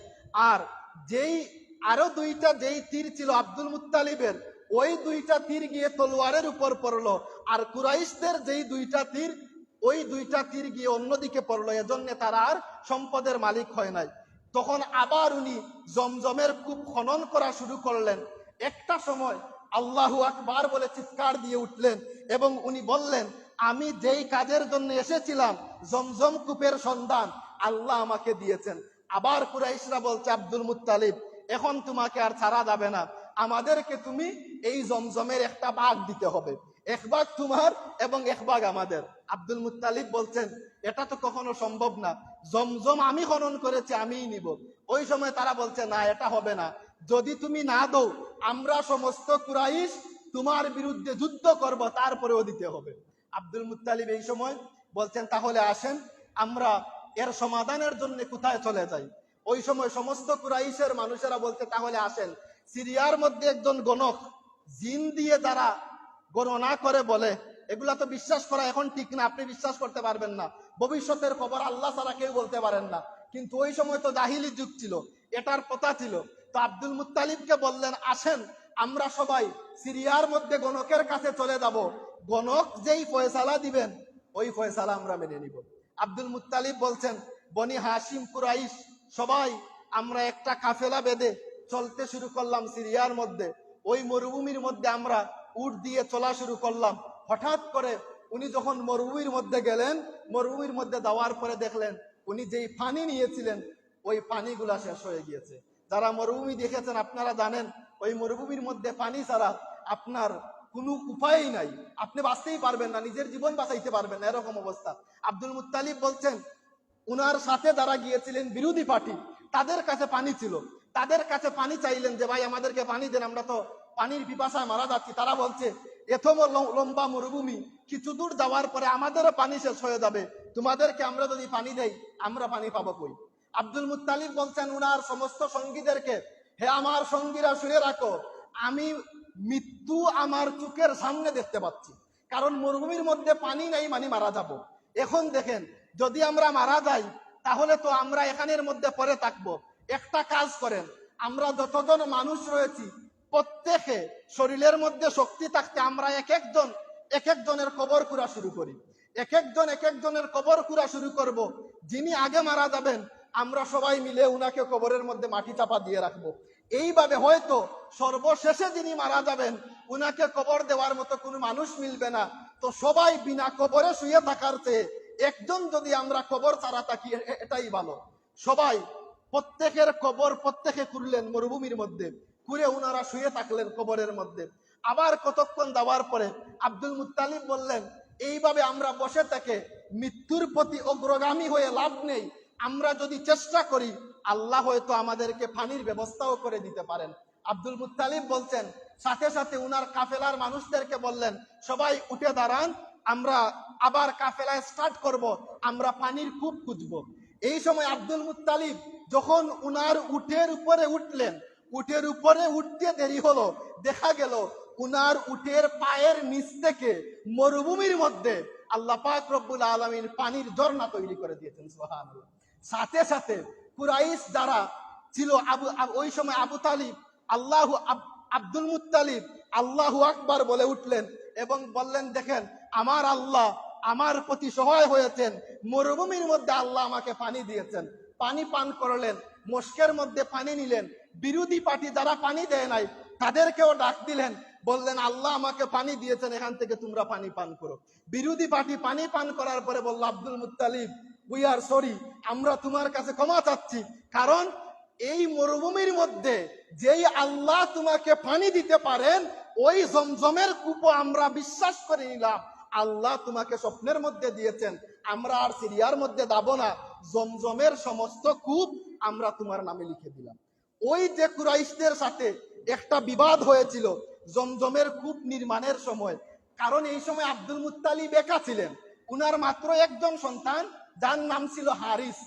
আর আরো দুইটা যেই তীর ছিল আব্দুল মুত্তালিবের, ওই দুইটা তীর গিয়ে তলোয়ারের উপর পড়লো, আর কুরাইশদের যেই দুইটা তীর, ওই দুইটা তীর গিয়ে অন্যদিকে পড়লো, এজন্য তারা আর সম্পদের মালিক হয় নাই। তখন আবার উনি জমজমের কূপ খনন করা শুরু করলেন। একটা সময় আল্লাহু আকবার বলে চিৎকার দিয়ে উঠলেন এবং উনি বললেন আমি যেই কাজের জন্য এসেছিলাম জমজম কূপের সন্ধান আল্লাহ আমাকে দিয়েছেন। আবার কুরাইশরা বলছে আব্দুল মুত্তালিব এখন তোমাকে আর ছাড়া যাবে না, আমাদেরকে তুমি এই জমজমের একটা ভাগ দিতে হবে, এক ভাগ তোমার এবং এক ভাগ আমাদের। আব্দুল মুত্তালিব বলছেন এটা তো কখনো সম্ভব না, জমজম আমি খনন করেছি আমিই নিব। ওই সময় তারা বলছে না এটা হবে না, যদি তুমি না দাও আমরা সমস্ত কুরাইশ তোমার বিরুদ্ধে যুদ্ধ করব, তারপরেও দিতে হবে। আব্দুল মুত্তালিব এই সময় বলছেন তাহলে আসেন আমরা এর সমাধানের জন্য কোথায় চলে যাই। ওই সময় সমস্ত কুরাইশের মানুষেরা বলছে তাহলে আসেন সিরিয়ার মধ্যে একজন গণক, জিন দিয়ে যারা গণনা করে বলে, এগুলা তো বিশ্বাস করা এখন ঠিক না, আপনি বিশ্বাস করতে পারবেন না, ভবিষ্যতের খবর আল্লাহ ছাড়া কেউ বলতে পারেন না। কিন্তু ওই সময় তো জাহিলি যুগ ছিল, এটার কথা ছিল। তো আব্দুল মুত্তালিবকে বললেন আসেন আমরা সবাই সিরিয়ার মধ্যে গণকের কাছে চলে যাব, গণক যেই ফয়সালা দিবেন ওই ফয়সালা আমরা মেনে নিব। আব্দুল মুত্তালিব বলছেন, বনি হাশিম কুরাইশ সবাই আমরা একটা কাফেলা বেঁধে চলতে শুরু করলাম সিরিয়ার মধ্যে। ওই মরুভূমির মধ্যে আমরা উট দিয়ে চলা শুরু করলাম। হঠাৎ করে উনি যখন মরুভূমির মধ্যে গেলেন, মরুভূমির মধ্যে যাওয়ার পরে দেখলেন উনি যেই পানি নিয়েছিলেন ওই পানিগুলা শেষ হয়ে গিয়েছে। যারা মরুভূমি দেখেছেন আপনারা জানেন, ওই মরুভূমির মধ্যে পানি ছাড়া আপনার কোনো উপায়ই নাই, আপনি বাঁচতেই পারবেন না, নিজের জীবন বাঁচাইতে পারবেন না, এরকম অবস্থা। আব্দুল মুত্তালিব বলছেন, উনার সাথে যারা গিয়েছিলেন বিরোধী পার্টি, তাদের কাছে পানি ছিল, তাদের কাছে পানি চাইলেন যে ভাই আমাদেরকে পানি দেন, আমরা তো পানির পিপাসায় মারা যাচ্ছি। তারা বলছে এত লম্বা মরুভূমি, কিছু দূর যাওয়ার পরে আমাদেরও পানি শেষ হয়ে যাবে, তোমাদেরকে আমরা যদি পানি দেই আমরা পানি পাবো কই? আব্দুল মুত্তালিব বলছেন উনার সমস্ত সঙ্গীদেরকে, হে আমার সঙ্গীরা শুনে রাখো, আমি মৃত্যু আমার চোখের সামনে দেখতে পাচ্ছি, কারণ মরুভূমির মধ্যে পানি নাই, মানে মারা যাব। এখন দেখেন যদি আমরা মারা যাই তাহলে তো আমরা এখানের মধ্যে পড়ে থাকবো। একটা কাজ করেন, আমরা যতজন মানুষ রয়েছি প্রত্যেকে শরীরের মধ্যে শক্তি থাকতে আমরা এক একজনের কবর কুড়া শুরু করি, এক একজনের কবর কুড়া শুরু করব। যিনি আগে মারা যাবেন আমরা সবাই মিলে উনাকে কবরের মধ্যে মাটি চাপা দিয়ে রাখবো। এইভাবে হয়তো সর্বশেষে যিনি মারা যাবেন উনাকে কবর দেওয়ার মতো কোনো মানুষ মিলবে না, তো সবাই বিনা কবরে শুয়ে থাকার চেয়ে একজন যদি আমরা কবর ছাড়া থাকি এটাই ভালো। সবাই প্রত্যেকের কবর প্রত্যেকে খুঁড়লেন মরুভূমির মধ্যে, খুঁড়ে উনারা শুয়ে থাকলেন কবরের মধ্যে। আবার কতক্ষণ যাওয়ার পরে আব্দুল মুত্তালিব বললেন, এইভাবে আমরা বসে থেকে মৃত্যুর প্রতি অগ্রগামী হয়ে লাভ নেই, আমরা যদি চেষ্টা করি আল্লাহ হয়তো আমাদেরকে পানির ব্যবস্থাও করে দিতে পারেন। আব্দুল মুত্তালিব বলছেন, সাথে সাথে উনার কাফেলার মানুষদেরকে বললেন, সবাই উঠে দাঁড়ান, আমরা আবার কাফেলা স্টার্ট করব, আমরা পানির কূপ খুঁজবো। এই সময় আব্দুল মুত্তালিব যখন উনার উটের উপরে উঠলেন, উটের উপরে উঠতে দেরি হলো, দেখা গেল উনার উটের পায়ের নিচ থেকে মরুভূমির মধ্যে আল্লাহ পাক রব্বুল আলামিন পানির ঝর্ণা তৈরি করে দিয়েছেন, সুবহানাল্লাহ। সাথে সাথে কুরাইশ যারা ছিল, ওই সময় আবু তালিব আব্দুল মুত্তালিব আল্লাহু আকবার বলে উঠলেন এবং বললেন, দেখেন আমার আল্লাহ আমার প্রতি সহায় হয়েছেন, মরুভূমির মধ্যে আল্লাহ আমাকে পানি দিয়েছেন। পানি পান করলেন, মস্কের মধ্যে পানি নিলেন, বিরোধী পার্টি যারা পানি দেয় নাই তাদেরকেও ডাক দিলেন, বললেন আল্লাহ আমাকে পানি দিয়েছেন, এখান থেকে তোমরা পানি পান করো। বিরোধী পার্টি পানি পান করার পরে বলল, Abdul Muttalib we are sorry, আমরা তোমার কাছে ক্ষমা চাচ্ছি, কারণ এই মরুভূমির মধ্যে যেই আল্লাহ তোমাকে পানি দিতে পারেন ওই জমজমের কূপও আমরা বিশ্বাস করে নিলাম আল্লাহ তোমাকে স্বপ্নের মধ্যে দিয়েছেন, আমরা আর সিরিয়ার মধ্যে যাব না, জমজমের সমস্ত কূপ আমরা তোমার নামে লিখে দিলাম। ওই যে কুরাইশদের সাথে একটা বিবাদ হয়েছিল জমজমের কূপ নির্মাণের সময়, কারণ এই সময় আব্দুল মুত্তালিব একা ছিলেন, উনার মাত্র একজন সন্তান যার নাম ছিল হারিস।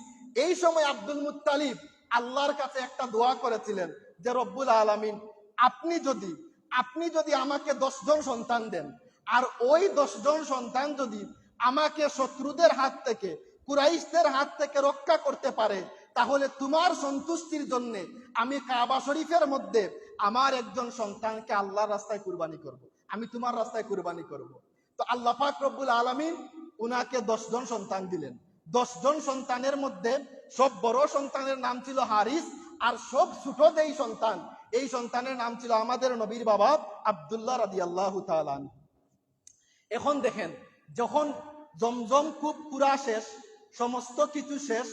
এই সময় আব্দুল মুত্তালিব আল্লাহর কাছে একটা দোয়া করেছিলেন যে রব্বুল আলামিন, আপনি যদি আমাকে 10 জন সন্তান দেন, আর ওই 10 জন সন্তান যদি আমাকে শত্রুদের হাত থেকে কুরাইশদের হাত থেকে রক্ষা করতে পারে, তাহলে তোমার সন্তুষ্টির জন্য আমি কাবা শরীফের মধ্যে আমার একজন সন্তানকে আল্লাহর রাস্তায় কুরবানি করব, আমি তোমার রাস্তায় কুরবানি করব। তো আল্লাহ পাক রব্বুল আলামিন উনাকে 10 জন সন্তান দিলেন। 10 জন সন্তানের মধ্যে সব বড় সন্তানের নাম ছিল হারিস, আর সব ছোট যেই সন্তান, এই সন্তানের নাম ছিল আমাদের নবীর বাবা আব্দুল্লাহ রাদিয়াল্লাহু তাআলা। এখন দেখেন, যখন জমজম কূপ পুরা শেষ, সমস্ত কিছু শেষ,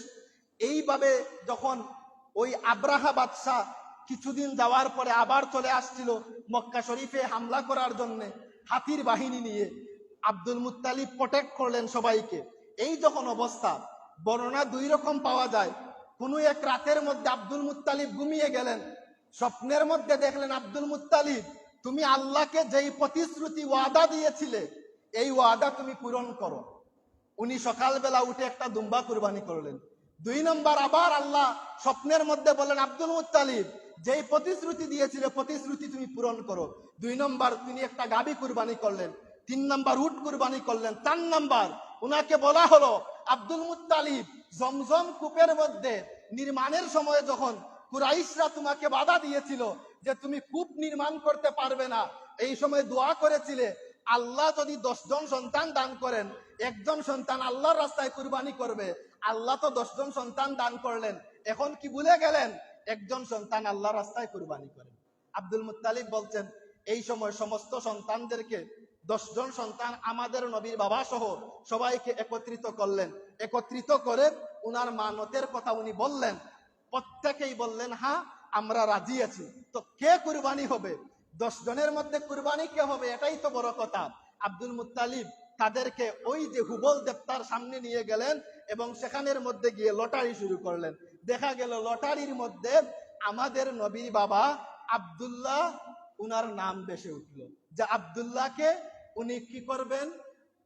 এইভাবে যখন ওই আব্রাহা বাদশাহ কিছুদিন যাওয়ার পরে আবার চলে আসছিল মক্কা শরীফে হামলা করার জন্য হাতির বাহিনী নিয়ে, আব্দুল মুত্তালিব প্রোটেক্ট করলেন সবাইকে। এই যখন অবস্থা, বর্ণনা 2 রকম পাওয়া যায়। কোনো এক রাতের মধ্যে আব্দুল মুত্তালিব ঘুমিয়ে গেলেন, স্বপ্নের মধ্যে দেখলেন, আব্দুল মুত্তালিব তুমি আল্লাহকে যেই প্রতিশ্রুতি ওয়াদা দিয়েছিলে এই ওয়াদা তুমি পূরণ করো। উনি সকালবেলা উঠে একটা দুম্বা কুরবানি করলেন। 2 নম্বর আবার আল্লাহ স্বপ্নের মধ্যে বলেন, আব্দুল মুত্তালিব যেই প্রতিশ্রুতি দিয়েছিলে প্রতিশ্রুতি তুমি পূরণ করো। 2 নম্বর তিনি একটা গাবি কুরবানি করলেন। 3 নম্বর উট কুরবানি করলেন। 4 নম্বর উনাকে বলা হলো, আব্দুল মুত্তালিব জমজম কূপের মধ্যে নির্মাণের সময় যখন কুরাইশরা তোমাকে বাধা দিয়েছিল যে তুমি কূপ নির্মাণ করতে পারবে না। এই সময় দোয়া করেছিলে আল্লাহ যদি 10 জন সন্তান দান করেন, একজন সন্তান আল্লাহর রাস্তায় কুরবানি করবে। আল্লাহ তো 10 জন সন্তান দান করলেন, এখন কি ভুলে গেলেন একজন সন্তান আল্লাহর রাস্তায় কুরবানি করেন? আব্দুল মুত্তালিব বলছেন এই সময় সমস্ত সন্তানদেরকে 10 জন সন্তান আমাদের নবীর বাবা সহ সবাইকে একত্রিত করলেন। একত্রিত করে উনার মানতের কথা উনি বললেন। প্রত্যেকেই বললেন হ্যাঁ আমরা রাজি আছি। তো কে কুরবানি হবে? 10 জনের মধ্যে কুরবানি কে হবে এটাই তো বড় কথা। আব্দুল মুত্তালিব তাদেরকে ওই যে হুবল দেবতার সামনে নিয়ে গেলেন এবং সেখানের মধ্যে গিয়ে লটারি শুরু করলেন। দেখা গেল লটারির মধ্যে আমাদের নবীর বাবা আব্দুল্লাহ উনার নাম বেশি উঠল, যে আব্দুল্লাহকে উনি কি করবেন,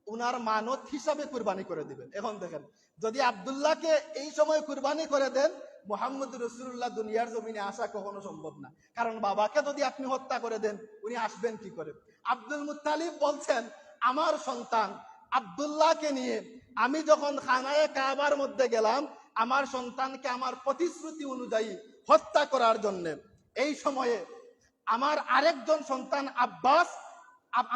উনার মানত হিসাবে কুরবানি করে দিবেন। এখন দেখেন যদি আব্দুল্লাহকে এই সময় কুরবানি করে দেন, মুহাম্মদ রাসূলুল্লাহ দুনিয়ার জমিনে আসা কখনো সম্ভব না। কারণ বাবাকে যদি আপনি হত্যা করে দেন উনি আসবেন কি করে? আব্দুল মুত্তালিব বলছেন আমার সন্তান আব্দুল্লাহকে নিয়ে আমি যখন খানায়ে কাবার মধ্যে গেলাম আমার সন্তানকে আমার প্রতিশ্রুতি অনুযায়ী হত্যা করার জন্য, এই সময়ে আমার আরেকজন সন্তান আব্বাস,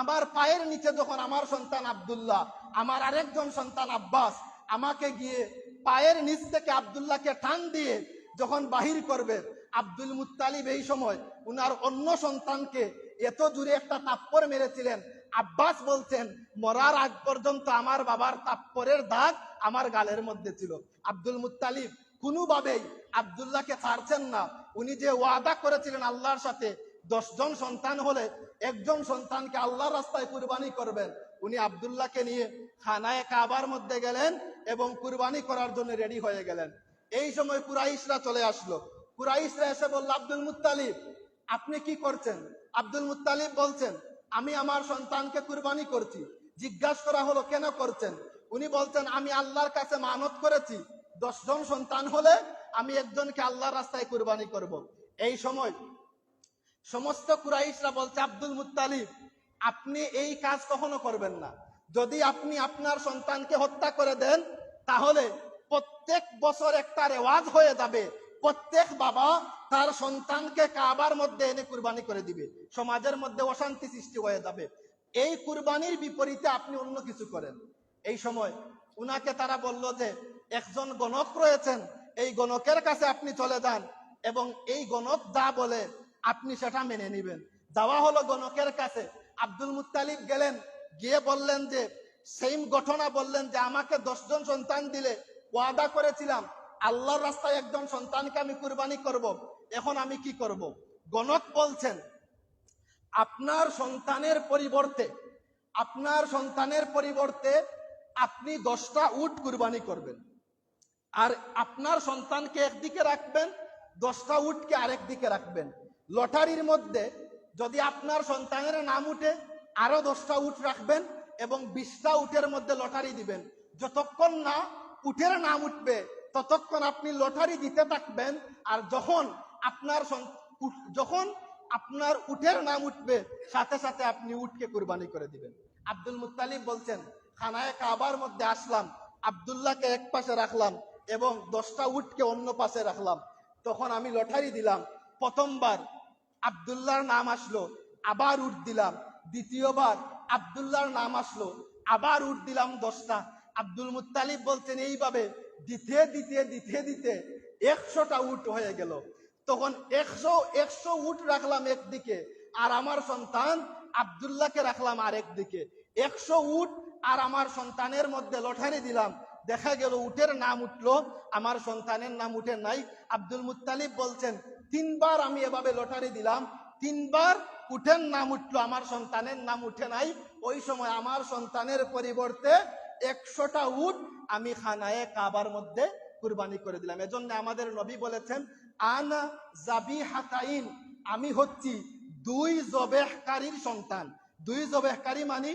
আমার পায়ের নিচে যখন আমার সন্তান আব্দুল্লাহ, আমার আরেকজন সন্তান আব্বাস আমাকে গিয়ে পায়ের নিচ থেকে আব্দুল্লাহকে টান দিয়ে যখন বাহির করবে, আব্দুল মুত্তালিব এই সময় উনার অন্য সন্তানকে এত জোরে একটা তাপ্পড় মেরেছিলেন। আব্বাস বলছেন মরার আগ পর্যন্ত আমার বাবার তাপ্পরের দাগ আমার গালের মধ্যে ছিল। আব্দুল মুত্তালিব কোনোভাবেই আব্দুল্লাহকে ছাড়ছেন না। উনি যে ওয়াদা করেছিলেন আল্লাহর সাথে 10 জন সন্তান হলে একজন সন্তানকে আল্লাহর রাস্তায় কুরবানি করবেন, উনি আব্দুল্লাহকে নিয়ে খানায়ে কাবার মধ্যে গেলেন এবং কুরবানি করার জন্য রেডি হয়ে গেলেন। এই সময় কুরাইশরা চলে আসলো। কুরাইশরা এসে বলল আব্দুল মুত্তালিব আপনি কি করছেন? আব্দুল মুত্তালিব বলছেন আমি আমার সন্তানকে কুরবানি করছি। জিজ্ঞাসা করা হলো কেন করছেন? উনি বলছেন আমি আল্লাহর কাছে মানত করেছি 10 জন সন্তান হলে আমি একজনকে আল্লাহর রাস্তায় কুরবানি করব। এই সময় সমস্ত কুরাইশরা বলছে আব্দুল মুত্তালিব আপনি এই কাজ কখনো করবেন না। যদি আপনি আপনার সন্তানকে হত্যা করে দেন তাহলে প্রত্যেক বছর একটা রেওয়াজ হয়ে যাবে, প্রত্যেক বাবা তার সন্তানকে কাবার মধ্যে এনে কুরবানি করে দিবে, সমাজের মধ্যে অশান্তি সৃষ্টি হয়ে যাবে। এই কুরবানির বিপরীতে আপনি অন্য কিছু করেন। এই সময় উনাকে তারা বলল যে একজন গণক রয়েছেন, এই গণকের কাছে আপনি চলে যান এবং এই গণক যা বলে আপনি সেটা মেনে নেবেন। যাওয়া হলো গণকের কাছে। আব্দুল মুত্তালিব গেলেন, গিয়ে বললেন যে সেম ঘটনা বললেন যে আমাকে 10 জন সন্তান দিলে ওয়াদা করেছিলাম আল্লাহর রাস্তায় একজন সন্তানকে আমি কুরবানি করব, এখন আমি কি করব? গণক বলছেন আপনার সন্তানের পরিবর্তে আপনি 10টা উট কুরবানি করবেন, আর আপনার সন্তানকে একদিকে রাখবেন, 10টা উটকে আরেক দিকে রাখবেন। লটারির মধ্যে যদি আপনার সন্তানের নাম উঠে আরো 10টা উট রাখবেন এবং 20টা উটের মধ্যে লটারি দিবেন। যতক্ষণ না উটের নাম উঠবে ততক্ষণ আপনি লটারি দিতে থাকবেন, আর যখন আপনার উটের নাম উঠবে সাথে সাথে আপনি উটকে কুরবানি করে দিবেন। আব্দুল মুত্তালিব বলছেন খানায়ে কাবার মধ্যে আসলাম, আব্দুল্লাহকে এক পাশে রাখলাম এবং 10টা উটকে অন্য পাশে রাখলাম। তখন আমি লটারি দিলাম, প্রথমবার আব্দুল্লাহর নাম আসলো, আবার উট দিলাম। দ্বিতীয়বার আব্দুল্লাহর নাম আসলো, আবার উট দিলাম 10টা। আব্দুল মুত্তালিব বলছেন এইভাবে দিতে দিতে দিতে দিতে 100টা উট হয়ে গেল। তখন 100 উট রাখলাম একদিকে, আর আমার সন্তান আব্দুল্লাহকে রাখলাম আরেক দিকে। 100 উট আর আমার সন্তানের মধ্যে লটারি দিলাম, দেখা গেল উটের নাম উঠলো, আমার সন্তানের নাম উঠে নাই। আব্দুল মুত্তালিব বলছেন 3বার আমি এভাবে লটারি দিলাম, 3বার উটের নাম উঠলো, আমার সন্তানের নাম উঠে নাই। ওই সময় আমার সন্তানের পরিবর্তে 100টা উট আমি খানায়ে কাবার মধ্যে কুরবানি করে দিলাম। এজন্য আমাদের নবী বলেছেন আনা জাবিহাতাইন, আমি হচ্ছি 2 জবেহকারীর সন্তান। 2 জবেহকারী মানে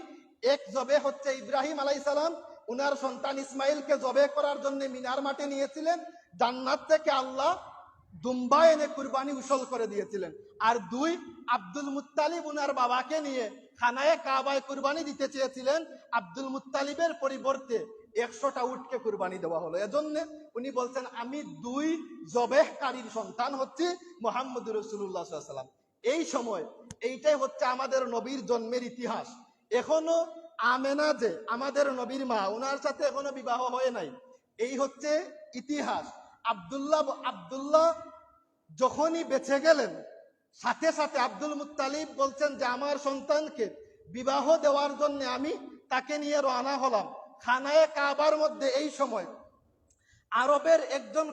এক জবে হচ্ছে ইব্রাহিম আলাইহিস সালাম, উনার সন্তান ইসমাইলকে জবে করার জন্য মিনার মাঠে নিয়েছিলেন, জান্নাত থেকে আল্লাহ দুম্বা এনে কুরবানি উসল করে দিয়েছিলেন। আর 2 আব্দুল মুত্তালিব উনার বাবাকে নিয়ে খানায়ে কাবায় কুরবানি দিতে চেয়েছিলেন, আব্দুল মুত্তালিবের পরিবর্তে 100টা উটকে কুরবানি দেওয়া হলো। এজন্য উনি বলছেন আমি 2 জবেহকারীর সন্তান হচ্ছে মুহাম্মদুর রাসূলুল্লাহ সাল্লাল্লাহু আলাইহি ওয়াসাল্লাম। এই সময় এইটাই হচ্ছে আমাদের নবীর জন্মের ইতিহাস। এখনো আমেনা যে আমাদের নবীর মা, ওনার সাথে এখনো বিবাহ হয় নাই, এই হচ্ছে ইতিহাস। আব্দুল্লাহ যখনই বেঁচে গেলেন, সাথে সাথে আব্দুল মুত্তালিব বলছেন যে আমার সন্তানকে বিবাহ দেওয়ার জন্য আমি তাকে নিয়ে রওনা হলাম খানায়ে কাবার মধ্যে। এই সময় আরবের একজন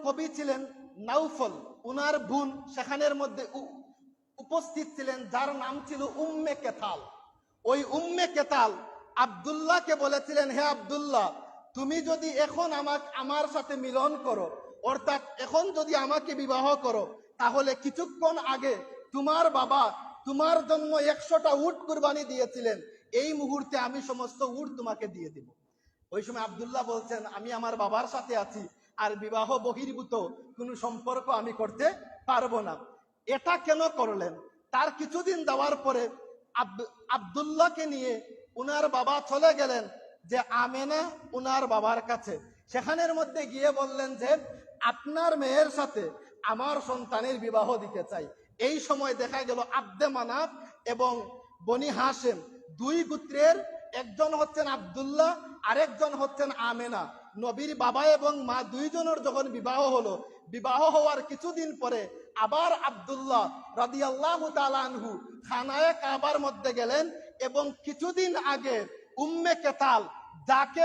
কবি ছিলেন, নাউফল, উনার বোন সেখানের মধ্যে উপস্থিত ছিলেন, যার নাম ছিল উম্মে কেতাল। ওই উম্মে কেতাল আব্দুল্লাহকে বলেছিলেন, হে আব্দুল্লাহ, তুমি যদি এখন আমার সাথে মিলন করো, অর্থাৎ এখন যদি আমাকে বিবাহ করো, তাহলে কিছুক্ষণ আগে তোমার বাবা তোমার জন্য 100টা উট কুরবানি দিয়েছিলেন, এই মুহূর্তে আমি সমস্ত উট তোমাকে দিয়ে দিব। ওই সময় আব্দুল্লাহ বলছেন, আমি আমার বাবার সাথে আছি, আর বিবাহ বহির্ভূত কোনো সম্পর্ক আমি করতে পারবো না। এটা কেন করলেন? তার কিছুদিন যাওয়ার পরে আব্দুল্লাহকে নিয়ে উনার বাবা চলে গেলেন যে আমেনা উনার বাবার কাছে। সেখানের মধ্যে গিয়ে বললেন যে আপনার মেয়ের সাথে আমার সন্তানের বিবাহ দিতে চাই। এই সময় দেখা গেল আব্দে মানাফ এবং বনি হাশেম 2 গোত্রের, একজন হচ্ছেন আব্দুল্লাহ, আরেকজন হচ্ছেন আমেনা। নবীর বাবা এবং মা 2 জনের যখন বিবাহ হলো, বিবাহ হওয়ার কিছুদিন পরে আবার আব্দুল্লাহ রাদিয়াল্লাহু তাআলা আনহু খানায়ে কাবার মধ্যে গেলেন এবং কিছুদিন আগে উম্মে কেতাল যাকে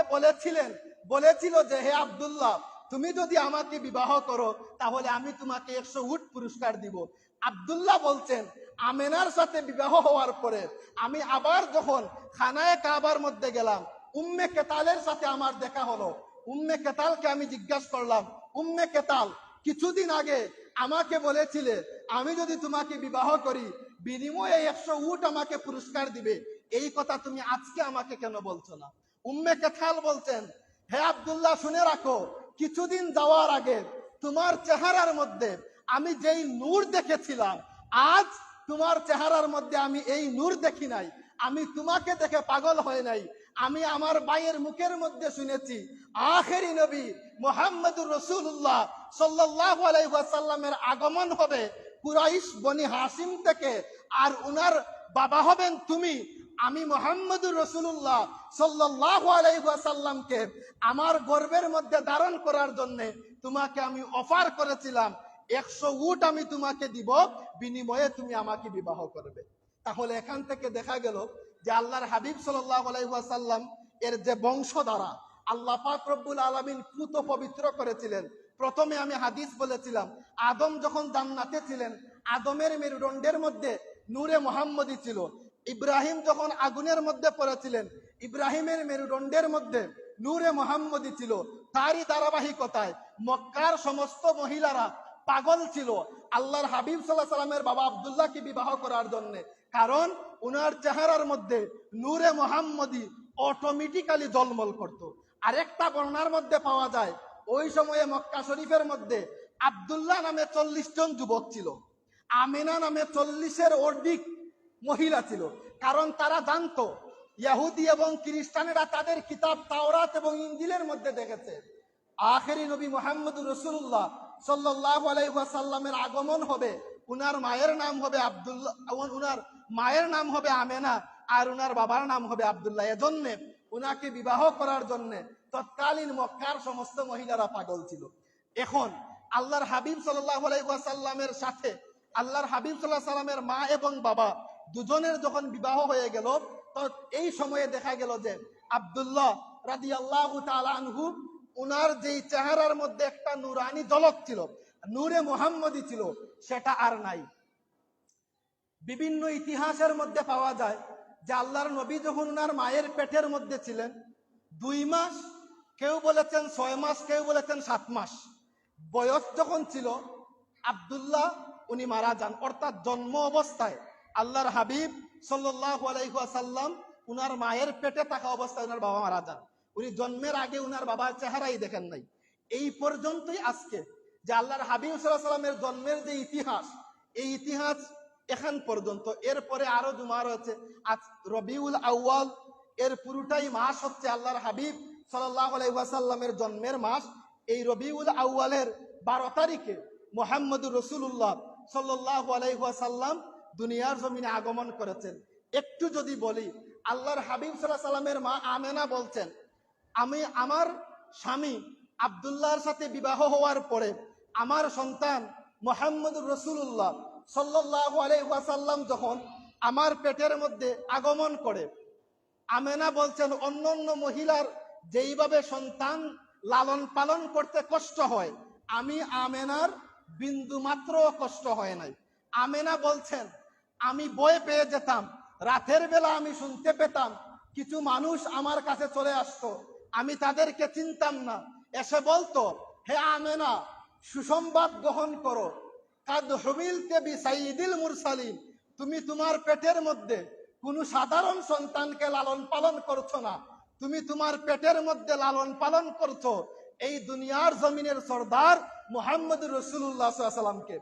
বলেছিল যে হে আব্দুল্লাহ, তুমি যদি আমাকে বিবাহ করো তাহলে আমি তোমাকে 100 উট পুরস্কার দিব। আব্দুল্লাহ বলছেন, আমেনার সাথে বিবাহ হওয়ার পরে আমি আবার যখন খানায়ে কাবার মধ্যে গেলাম, উম্মে কেতালের সাথে আমার দেখা হলো। উম্মে কেতালকে আমি জিজ্ঞাসা করলাম, উম্মে কেতাল, কিছুদিন আগে আমাকে বলেছিলে আমি যদি তোমাকে বিবাহ করি বিনিময়ে 100 উট আমাকে পুরস্কার দিবে, এই কথা তুমি আজকে আমাকে কেন বলছো না? উম্মে কেতাল বলছেন, হে আব্দুল্লাহ, শুনে রাখো, কিছুদিন যাওয়ার আগে তোমার চেহারার মধ্যে আমি যেই নূর দেখেছিলাম, আজ তোমার চেহারার মধ্যে আমি এই নূর দেখি নাই। আমি তোমাকে দেখে পাগল হয় নাই। আমি আমার ভাইয়ের মুখের মধ্যে শুনেছি আখেরি নবী মুহাম্মদুর রাসূলুল্লাহ সাল্লাল্লাহু আলাইহি ওয়াসাল্লামের আগমন হবে কুরাইশ বনি হাসিম থেকে, আর উনার বাবা হবেন তুমি। আমি মুহাম্মদুর রাসূলুল্লাহ সাল্লাল্লাহু আলাইহি ওয়াসাল্লামকে আমার গর্বের মধ্যে ধারণ করার জন্য তোমাকে আমি অফার করেছিলাম, 100 উট আমি তোমাকে দিব, বিনিময়ে তুমি আমাকে বিবাহ করবে। তাহলে এখান থেকে দেখা গেল যে আল্লাহর হাবিব সাল্লাল্লাহু আলাইহি ওয়াসাল্লাম এর যে বংশধারা আল্লাহ পাক রব্বুল আলামিন পুত পবিত্র করেছিলেন। প্রথমে আমি হাদিস বলেছিলাম, আদম যখন জান্নাতে ছিলেন, আদমের মেরুদণ্ডের মধ্যে নূরে মুহাম্মদী ছিল। ইব্রাহিম যখন আগুনের মধ্যে পড়েছিলেন, ইব্রাহিমের মেরুদণ্ডের মধ্যে নূরে মুহাম্মদী ছিল। তারই ধারাবাহিকতায় মক্কার সমস্ত মহিলারা পাগল ছিল আল্লাহর হাবিব সাল্লাল্লাহু আলাইহি সাল্লামের বাবা আব্দুল্লাহকে বিবাহ করার জন্য, কারণ উনার চেহারার মধ্যে নূরে মুহাম্মদী অটোমেটিক্যালি জলমল করত। আরেকটা বর্ণনার মধ্যে পাওয়া যায়, ওই সময়ে মক্কা শরীফের মধ্যে আব্দুল্লাহ নামে 40 জন যুবক ছিল, আমিনা নামে 40-এর অধিক মহিলা ছিল। কারণ তারা জানতো ইহুদি এবং খ্রিস্টানেরা তাদের কিতাব তাওরাত এবং ইনজিলের মধ্যে দেখেছে আখেরি নবী মুহাম্মদুর রাসূলুল্লাহ সাল্লাল্লাহু আলাইহি ওয়াসাল্লামের আগমন হবে, উনার মায়ের নাম হবে আব্দুল্লাহ, উনার মায়ের নাম হবে আমেনা, আর উনার বাবার নাম হবে আব্দুল্লাহ। এজন্য উনাকে বিবাহ করার জন্য তৎকালীন মক্কার সমস্ত মহিলারা পাগল ছিল। এখন আল্লাহর হাবিব সাল্লাল্লাহু আলাইহি ওয়াসাল্লামের সাথে আল্লাহর হাবিব সাল্লাল্লাহু আলাইহি ওয়াসাল্লামের মা এবং বাবা দুজনের যখন বিবাহ হয়ে গেল, তো এই সময়ে দেখা গেল যে আব্দুল্লাহ রাদিয়াল্লাহু তাআলা আনহু উনার যেই চেহারার মধ্যে একটা নুরানি ঝলক ছিল, নূরে মুহাম্মদী ছিল, সেটা আর নাই। বিভিন্ন ইতিহাসের মধ্যে পাওয়া যায় যে আল্লাহর নবী যখন উনার মায়ের পেটের মধ্যে ছিলেন 2 মাস, কেউ বলেছেন 6 মাস, কেউ বলেছেন 7 মাস বয়স যখন ছিল, আব্দুল্লাহ উনি মারা যান। অর্থাৎ জন্ম অবস্থায় আল্লাহর হাবিব সাল্লাল্লাহু আলাইহি ওয়াসাল্লাম উনার মায়ের পেটে থাকা অবস্থায় উনার বাবা মারা যান। উনি জন্মের আগে উনার বাবার চেহারাই দেখেন নাই। এই পর্যন্তই আজকে যে আল্লাহর হাবিব সাল্লাল্লাহু আলাইহি ওয়াসাল্লামের জন্মের যে ইতিহাস, এই ইতিহাস এখান পর্যন্ত। এরপরে আরো জুমা রয়েছে। আজ রবিউল আউয়াল, এর পুরোটাই মাস হচ্ছে আল্লাহর হাবিব সাল্লাল্লাহু আলাইহি ওয়াসাল্লামের জন্মের মাস। এই রবিউল আউয়ালের 12 তারিখে মুহাম্মদুর রাসূলুল্লাহ সাল্লাল্লাহু আলাইহি ওয়াসাল্লাম দুনিয়ার জমিনে আগমন করেছেন। একটু যদি বলি, আল্লাহর হাবিব সাল্লাল্লাহু আলাইহি ওয়াসাল্লামের মা আমেনা বলছেন, আমি আমার স্বামী আব্দুল্লাহর সাথে বিবাহ হওয়ার পরে আমার সন্তান মুহাম্মদুর রাসূলুল্লাহ সাল্লাল্লাহু আলাইহি ওয়াসাল্লাম যখন আমার পেটের মধ্যে আগমন করে, আমেনা বলছেন অন্যান্য মহিলার যেইভাবে সন্তান লালন পালন করতে কষ্ট হয়, আমি আমেনার বিন্দু মাত্র কষ্ট হয় নাই। আমেনা বলছেন আমি ভয় পেয়ে যেতাম, রাতের বেলা আমি শুনতে পেতাম কিছু মানুষ আমার কাছে চলে আসতো, আমি তাদেরকে চিনতাম না, এসে বলতো, হে আমেনা, সুসংবাদ গ্রহণ করো, কাদ হুমিলতে বিসাইয়্যিদিল মুরসালিন, তুমি তোমার পেটের মধ্যে কোনো সাধারণ সন্তানকে লালন পালন করছো না, তুমি তোমার পেটের মধ্যে লালন পালন করছো এই দুনিয়ার জমিনের সর্দার মুহাম্মদুর রাসূলুল্লাহ সাল্লাল্লাহু আলাইহি ওয়াসাল্লামকে।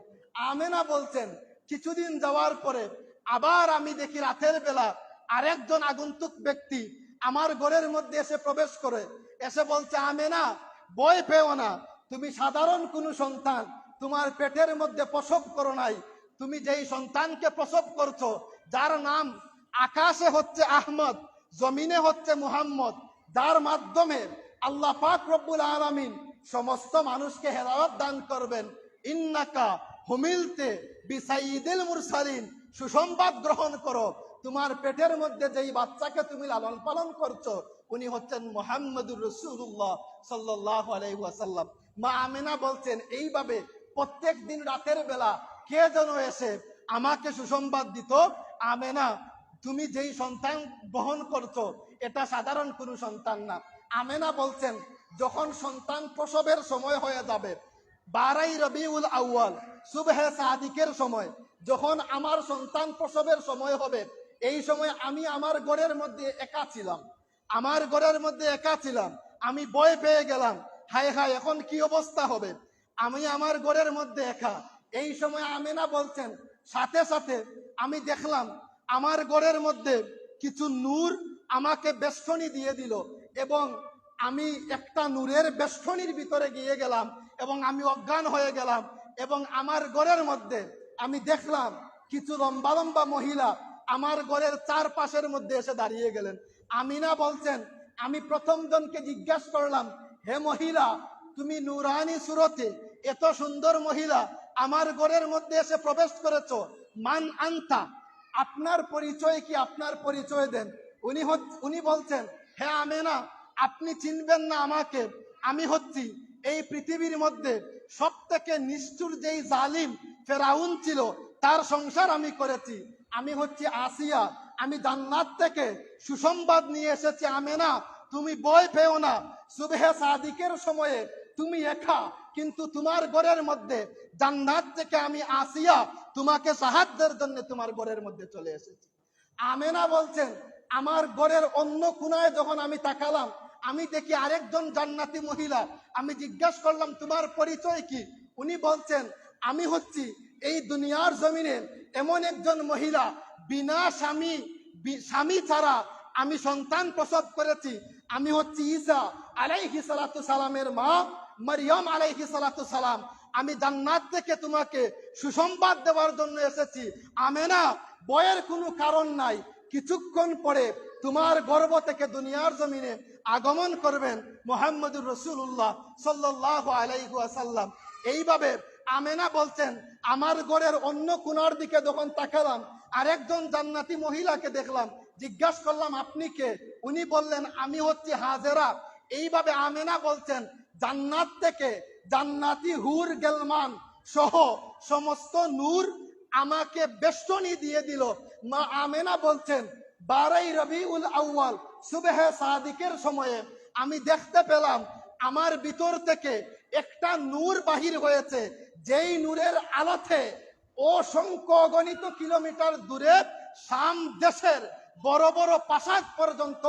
আমেনা বলছেন কিছুদিন যাওয়ার পরে আবার আমি দেখি রাতের বেলা আরেকজন আগন্তুক ব্যক্তি আমার ঘরের মধ্যে এসে প্রবেশ করে, এসে বলছে, আমেনা, ভয় পেও না, তুমি সাধারণ কোনো সন্তান তোমার পেটের মধ্যে প্রসব করো নাই, তুমি যেই সন্তানকে প্রসব করছো, যার নাম আকাশে হচ্ছে আহমদ, জমিনে হচ্ছে মুহাম্মদ, যার মাধ্যমে আল্লাহ পাক রব্বুল আলামিন সমস্ত মানুষকে হেদায়েত দান করবেন, ইন্নাকা হুমিলতে বিসাইয়্যিদিল মুরসালিন, সুসংবাদ গ্রহণ করো, তোমার পেটের মধ্যে যেই বাচ্চাকে তুমি লালন পালন করছো উনি হচ্ছেন মুহাম্মদুর রাসূলুল্লাহ সাল্লাল্লাহু আলাইহি ওয়াসাল্লাম। মা আমেনা বলছেন এইভাবে প্রত্যেক দিন রাতের বেলা কে যেন এসে আমাকে সুসংবাদ দিত, আমেনা, তুমি যেই সন্তান বহন করছো এটা সাধারণ কোনো সন্তান না। আমেনা বলছেন যখন সন্তান প্রসবের সময় হয়ে যাবে, 12 রবিউল আউয়াল সুবহে সাদিকের সময়, যখন আমার সন্তান প্রসবের সময় হবে, এই সময় আমি আমার ঘরের মধ্যে একা ছিলাম, আমি ভয় পেয়ে গেলাম, হায় হায় এখন কি অবস্থা হবে, আমি আমার ঘরের মধ্যে একা। এই সময় আমেনা বলছেন সাথে সাথে আমি দেখলাম আমার ঘরের মধ্যে কিছু নূর আমাকে বেষ্টনী দিয়ে দিল, এবং আমি একটা নূরের বেষ্টনীর ভিতরে গিয়ে গেলাম এবং আমি অজ্ঞান হয়ে গেলাম, এবং আমার ঘরের মধ্যে আমি দেখলাম কিছু লম্বা লম্বা মহিলা আমার ঘরের চারপাশের মধ্যে এসে দাঁড়িয়ে গেলেন। আমিনা বলছেন আমি প্রথম জনকে জিজ্ঞাসা করলাম, হে মহিলা, তুমি নুরানি সুরতে এত সুন্দর মহিলা আমার ঘরের মধ্যে এসে প্রবেশ করেছো, মান আনতা, আপনার পরিচয় কি, আপনার পরিচয় দেন। উনি বলছেন, হে আমেনা, আপনি চিনবেন না আমাকে, আমি হচ্ছি এই পৃথিবীর মধ্যে সব থেকে নিষ্ঠুর যেই জালিম ফেরাউন ছিল তার সংসার আমি করেছি, আমি হচ্ছি আসিয়া, আমি জান্নাত থেকে সুসংবাদ নিয়ে এসেছি। আমেনা, তুমি ভয় পেও না, সুবহে সাদিকের সময়ে তুমি একা, কিন্তু তোমার ঘরের মধ্যে জান্নাত থেকে আমি আসিয়া তোমাকে সাহায্যের জন্য তোমার ঘরের মধ্যে চলে এসেছি। আমেনা বলছেন আমার ঘরের অন্য কোনায় যখন আমি তাকালাম, আমি দেখি আরেকজন জান্নাতি মহিলা, আমি জিজ্ঞাসা করলাম তোমার পরিচয় কি, উনি বলছেন আমি হচ্ছি এই দুনিয়ার জমিনে এমন একজন মহিলা, বিনা স্বামী ছাড়া আমি সন্তান প্রসব করেছি, আমি হচ্ছি ঈসা আলাইহিস সালাতু সালামের মা মারইয়াম আলাইহিস সালাতু সালাম, আমি জান্নাত থেকে তোমাকে সুসংবাদ দেওয়ার জন্য এসেছি। আমেনা, ভয়ের কোনো কারণ নাই, কিছুক্ষণ পরে তোমার গর্ভ থেকে দুনিয়ার জমিনে আগমন করবেন মুহাম্মদুর রাসূলুল্লাহ সাল্লাল্লাহু আলাইহি ওয়াসাল্লাম। এইভাবে আমেনা বলছেন আমার ঘরের অন্য কোণার দিকে যখন তাকালাম, আরেকজন জান্নাতি মহিলাকে দেখলাম, জিজ্ঞাসা করলাম আপনি কে, উনি বললেন আমি হচ্ছি হাজেরা। এইভাবে আমেনা বলছেন জান্নাত থেকে জান্নাতি হুর গেলমান সহ সমস্ত নূর আমাকে বেষ্টনী দিয়ে দিল। মা আমেনা বলছেন 12 রবিউল আউয়াল সুবহে সাদিকের সময়ে আমি দেখতে পেলাম আমার ভিতর থেকে একটা নূর বাহির হয়েছে, যেই নূরের আলোতে অসংখ্য অগণিত কিলোমিটার দূরে শাম দেশের বড় বড় প্রাসাদ পর্যন্ত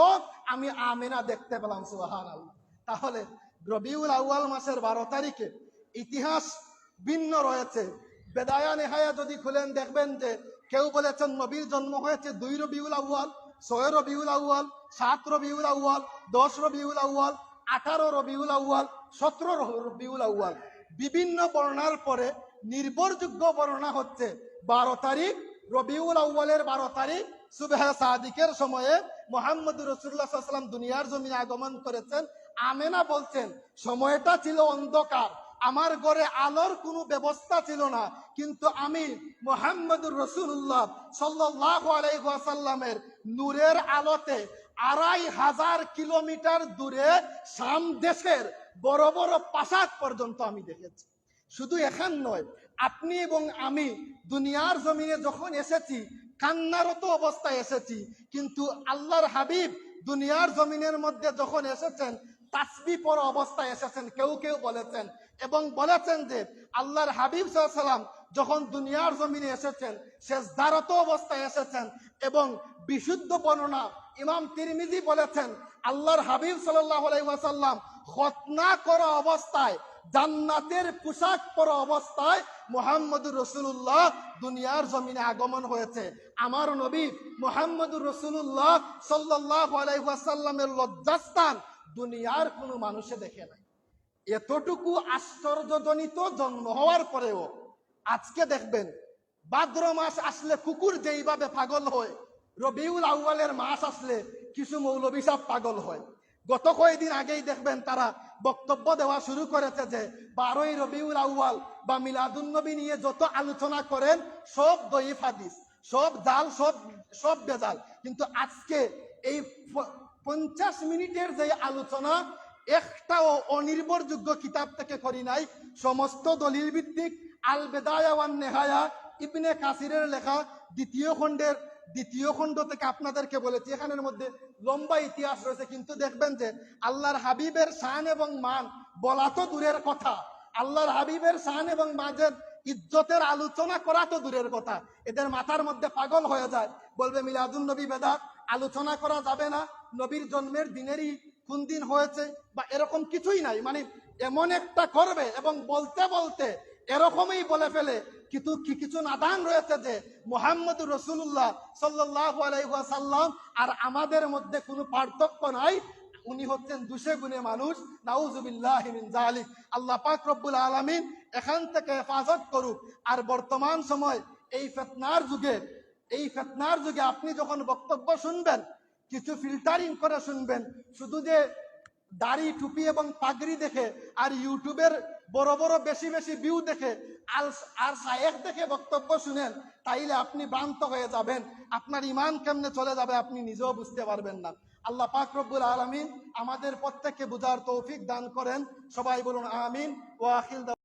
আমি আমেনা দেখতে পেলাম। সুবহানাল্লাহ। তাহলে রবিউল আউয়াল মাসের 12 তারিখে ইতিহাস ভিন্ন রয়েছে। বেদায়া নেহায়া যদি খুলেন দেখবেন যে কেউ বলেছেন নবীর জন্ম হয়েছে 2 রবিউল আউয়াল, 6 রবিউল আউয়াল, 7 রবিউল আউয়াল, 10 রবিউল আউয়াল, 18 রবিউল আউয়াল, 17 রবিউল আউয়াল। বিভিন্ন বর্ণনার পরে নির্ভরযোগ্য বর্ণনা হচ্ছে 12 তারিখ রবিউল আউয়ালের 12 তারিখ সুবহে সাদিকের সময়ে মুহাম্মদুর রাসূলুল্লাহ সাল্লাল্লাহু আলাইহি ওয়াসাল্লাম দুনিয়ার জমিনে আগমন করেছেন। আমেনা বলছেন সময়টা ছিল অন্ধকার, আমার ঘরে আলোর কোনো ব্যবস্থা ছিল না, কিন্তু আমি মুহাম্মদুর রাসূলুল্লাহ সাল্লাল্লাহু আলাইহি ওয়াসাল্লামের নূরের আলোতে 2500 কিলোমিটার দূরে শাম দেশের বড় বড় প্রাসাদ পর্যন্ত আমি দেখেছি। শুধু এখান নয়, আপনি এবং আমি দুনিয়ার জমিনে যখন এসেছি কান্নারত অবস্থায় এসেছি, কিন্তু আল্লাহর হাবিব দুনিয়ার জমিনের মধ্যে যখন এসেছেন তাসবিহ পড়া অবস্থায় এসেছেন কেউ কেউ বলেছেন, এবং বলেছেন যে আল্লাহর হাবিব সাল্লাল্লাহু আলাইহি ওয়াসাল্লাম যখন দুনিয়ার জমিনে এসেছেন সেজদারত অবস্থায় এসেছেন। এবং বিশুদ্ধ বর্ণনা ইমাম তিরমিজি বলেছেন আল্লাহর হাবিব সাল্লাল্লাহু আলাইহি ওয়াসাল্লাম খতনা করা অবস্থায় জান্নাতের পোশাক পরা অবস্থায় মুহাম্মদুর রাসূলুল্লাহ দুনিয়ার জমিনে আগমন হয়েছে। আমার নবী মুহাম্মদুর রাসূলুল্লাহ সাল্লাল্লাহু আলাইহি ওয়াসাল্লামের লজ্জাস্থান দুনিয়ার কোনো মানুষে দেখে নাই। এতটুকু আশ্চর্যজনিত জন্ম হওয়ার পরেও আজকে দেখবেন ভাদ্র মাস আসলে কুকুর যেইভাবে পাগল হয়, রবিউল আউয়ালের মাস আসলে কিছু মৌলবী সাহেব পাগল হয়। গত কয়েকদিন আগেই দেখবেন তারা বক্তব্য দেওয়া শুরু করেছে যে 12ই রবিউল আউয়াল বা মিলাদুন নবী নিয়ে যত আলোচনা করেন সব দঈফ হাদিস, সব জাল, সব বেজাল। কিন্তু আজকে এই 50 মিনিটের যে আলোচনা একটাও অনির্ভরযোগ্য কিতাব থেকে করি নাই, সমস্ত দলিল ভিত্তিক। আল বেদায়া ওয়ান নেহায়া ইবনে কাসিরের লেখা দ্বিতীয় খণ্ড থেকে আপনাদেরকে বলেছি। এখানের মধ্যে লম্বা ইতিহাস রয়েছে, কিন্তু দেখবেন যে আল্লাহর হাবিবের শান এবং মান বলা তো দূরের কথা, আল্লাহর হাবিবের শান এবং মানের ইজ্জতের আলোচনা করা তো দূরের কথা। এদের মাথার মধ্যে পাগল হয়ে যায়, বলবে মিলাদুন নবী বেদাত, আলোচনা করা যাবে না, নবীর জন্মের দিনেরই কোন দিন হয়েছে বা এরকম কিছুই নাই। মানে এমন একটা করবে এবং বলতে বলতে এরকমই বলে ফেলে। কিন্তু কিছু নাদান রয়েছে যে মুহাম্মদুর রাসূলুল্লাহ সাল্লাল্লাহু আলাইহি ওয়াসাল্লাম আর আমাদের মধ্যে কোনো পার্থক্য নাই, উনি হচ্ছেন দুশে গুণে মানুষ। নাউজুবিল্লাহি মিন যালিক। আল্লাহ পাক রব্বুল আলামিন এখান থেকে হেফাজত করুক। আর বর্তমান সময় এই ফিতনার যুগে আপনি যখন বক্তব্য শুনবেন কিছু ফিল্টারিং করে শুনবেন, শুধু যে দাড়ি টুপি এবং পাগড়ি দেখে আর ইউটিউবের বড় বড় বেশি বেশি ভিউ দেখে আর শায়েখ দেখে বক্তব্য শুনেন, তাইলে আপনি ভ্রান্ত হয়ে যাবেন। আপনার ঈমান কেমনে চলে যাবে আপনি নিজেও বুঝতে পারবেন না। আল্লাহ পাক রব্বুল আলামিন আমাদের প্রত্যেককে বুঝার তৌফিক দান করেন। সবাই বলুন আমিন। ওয়া আখির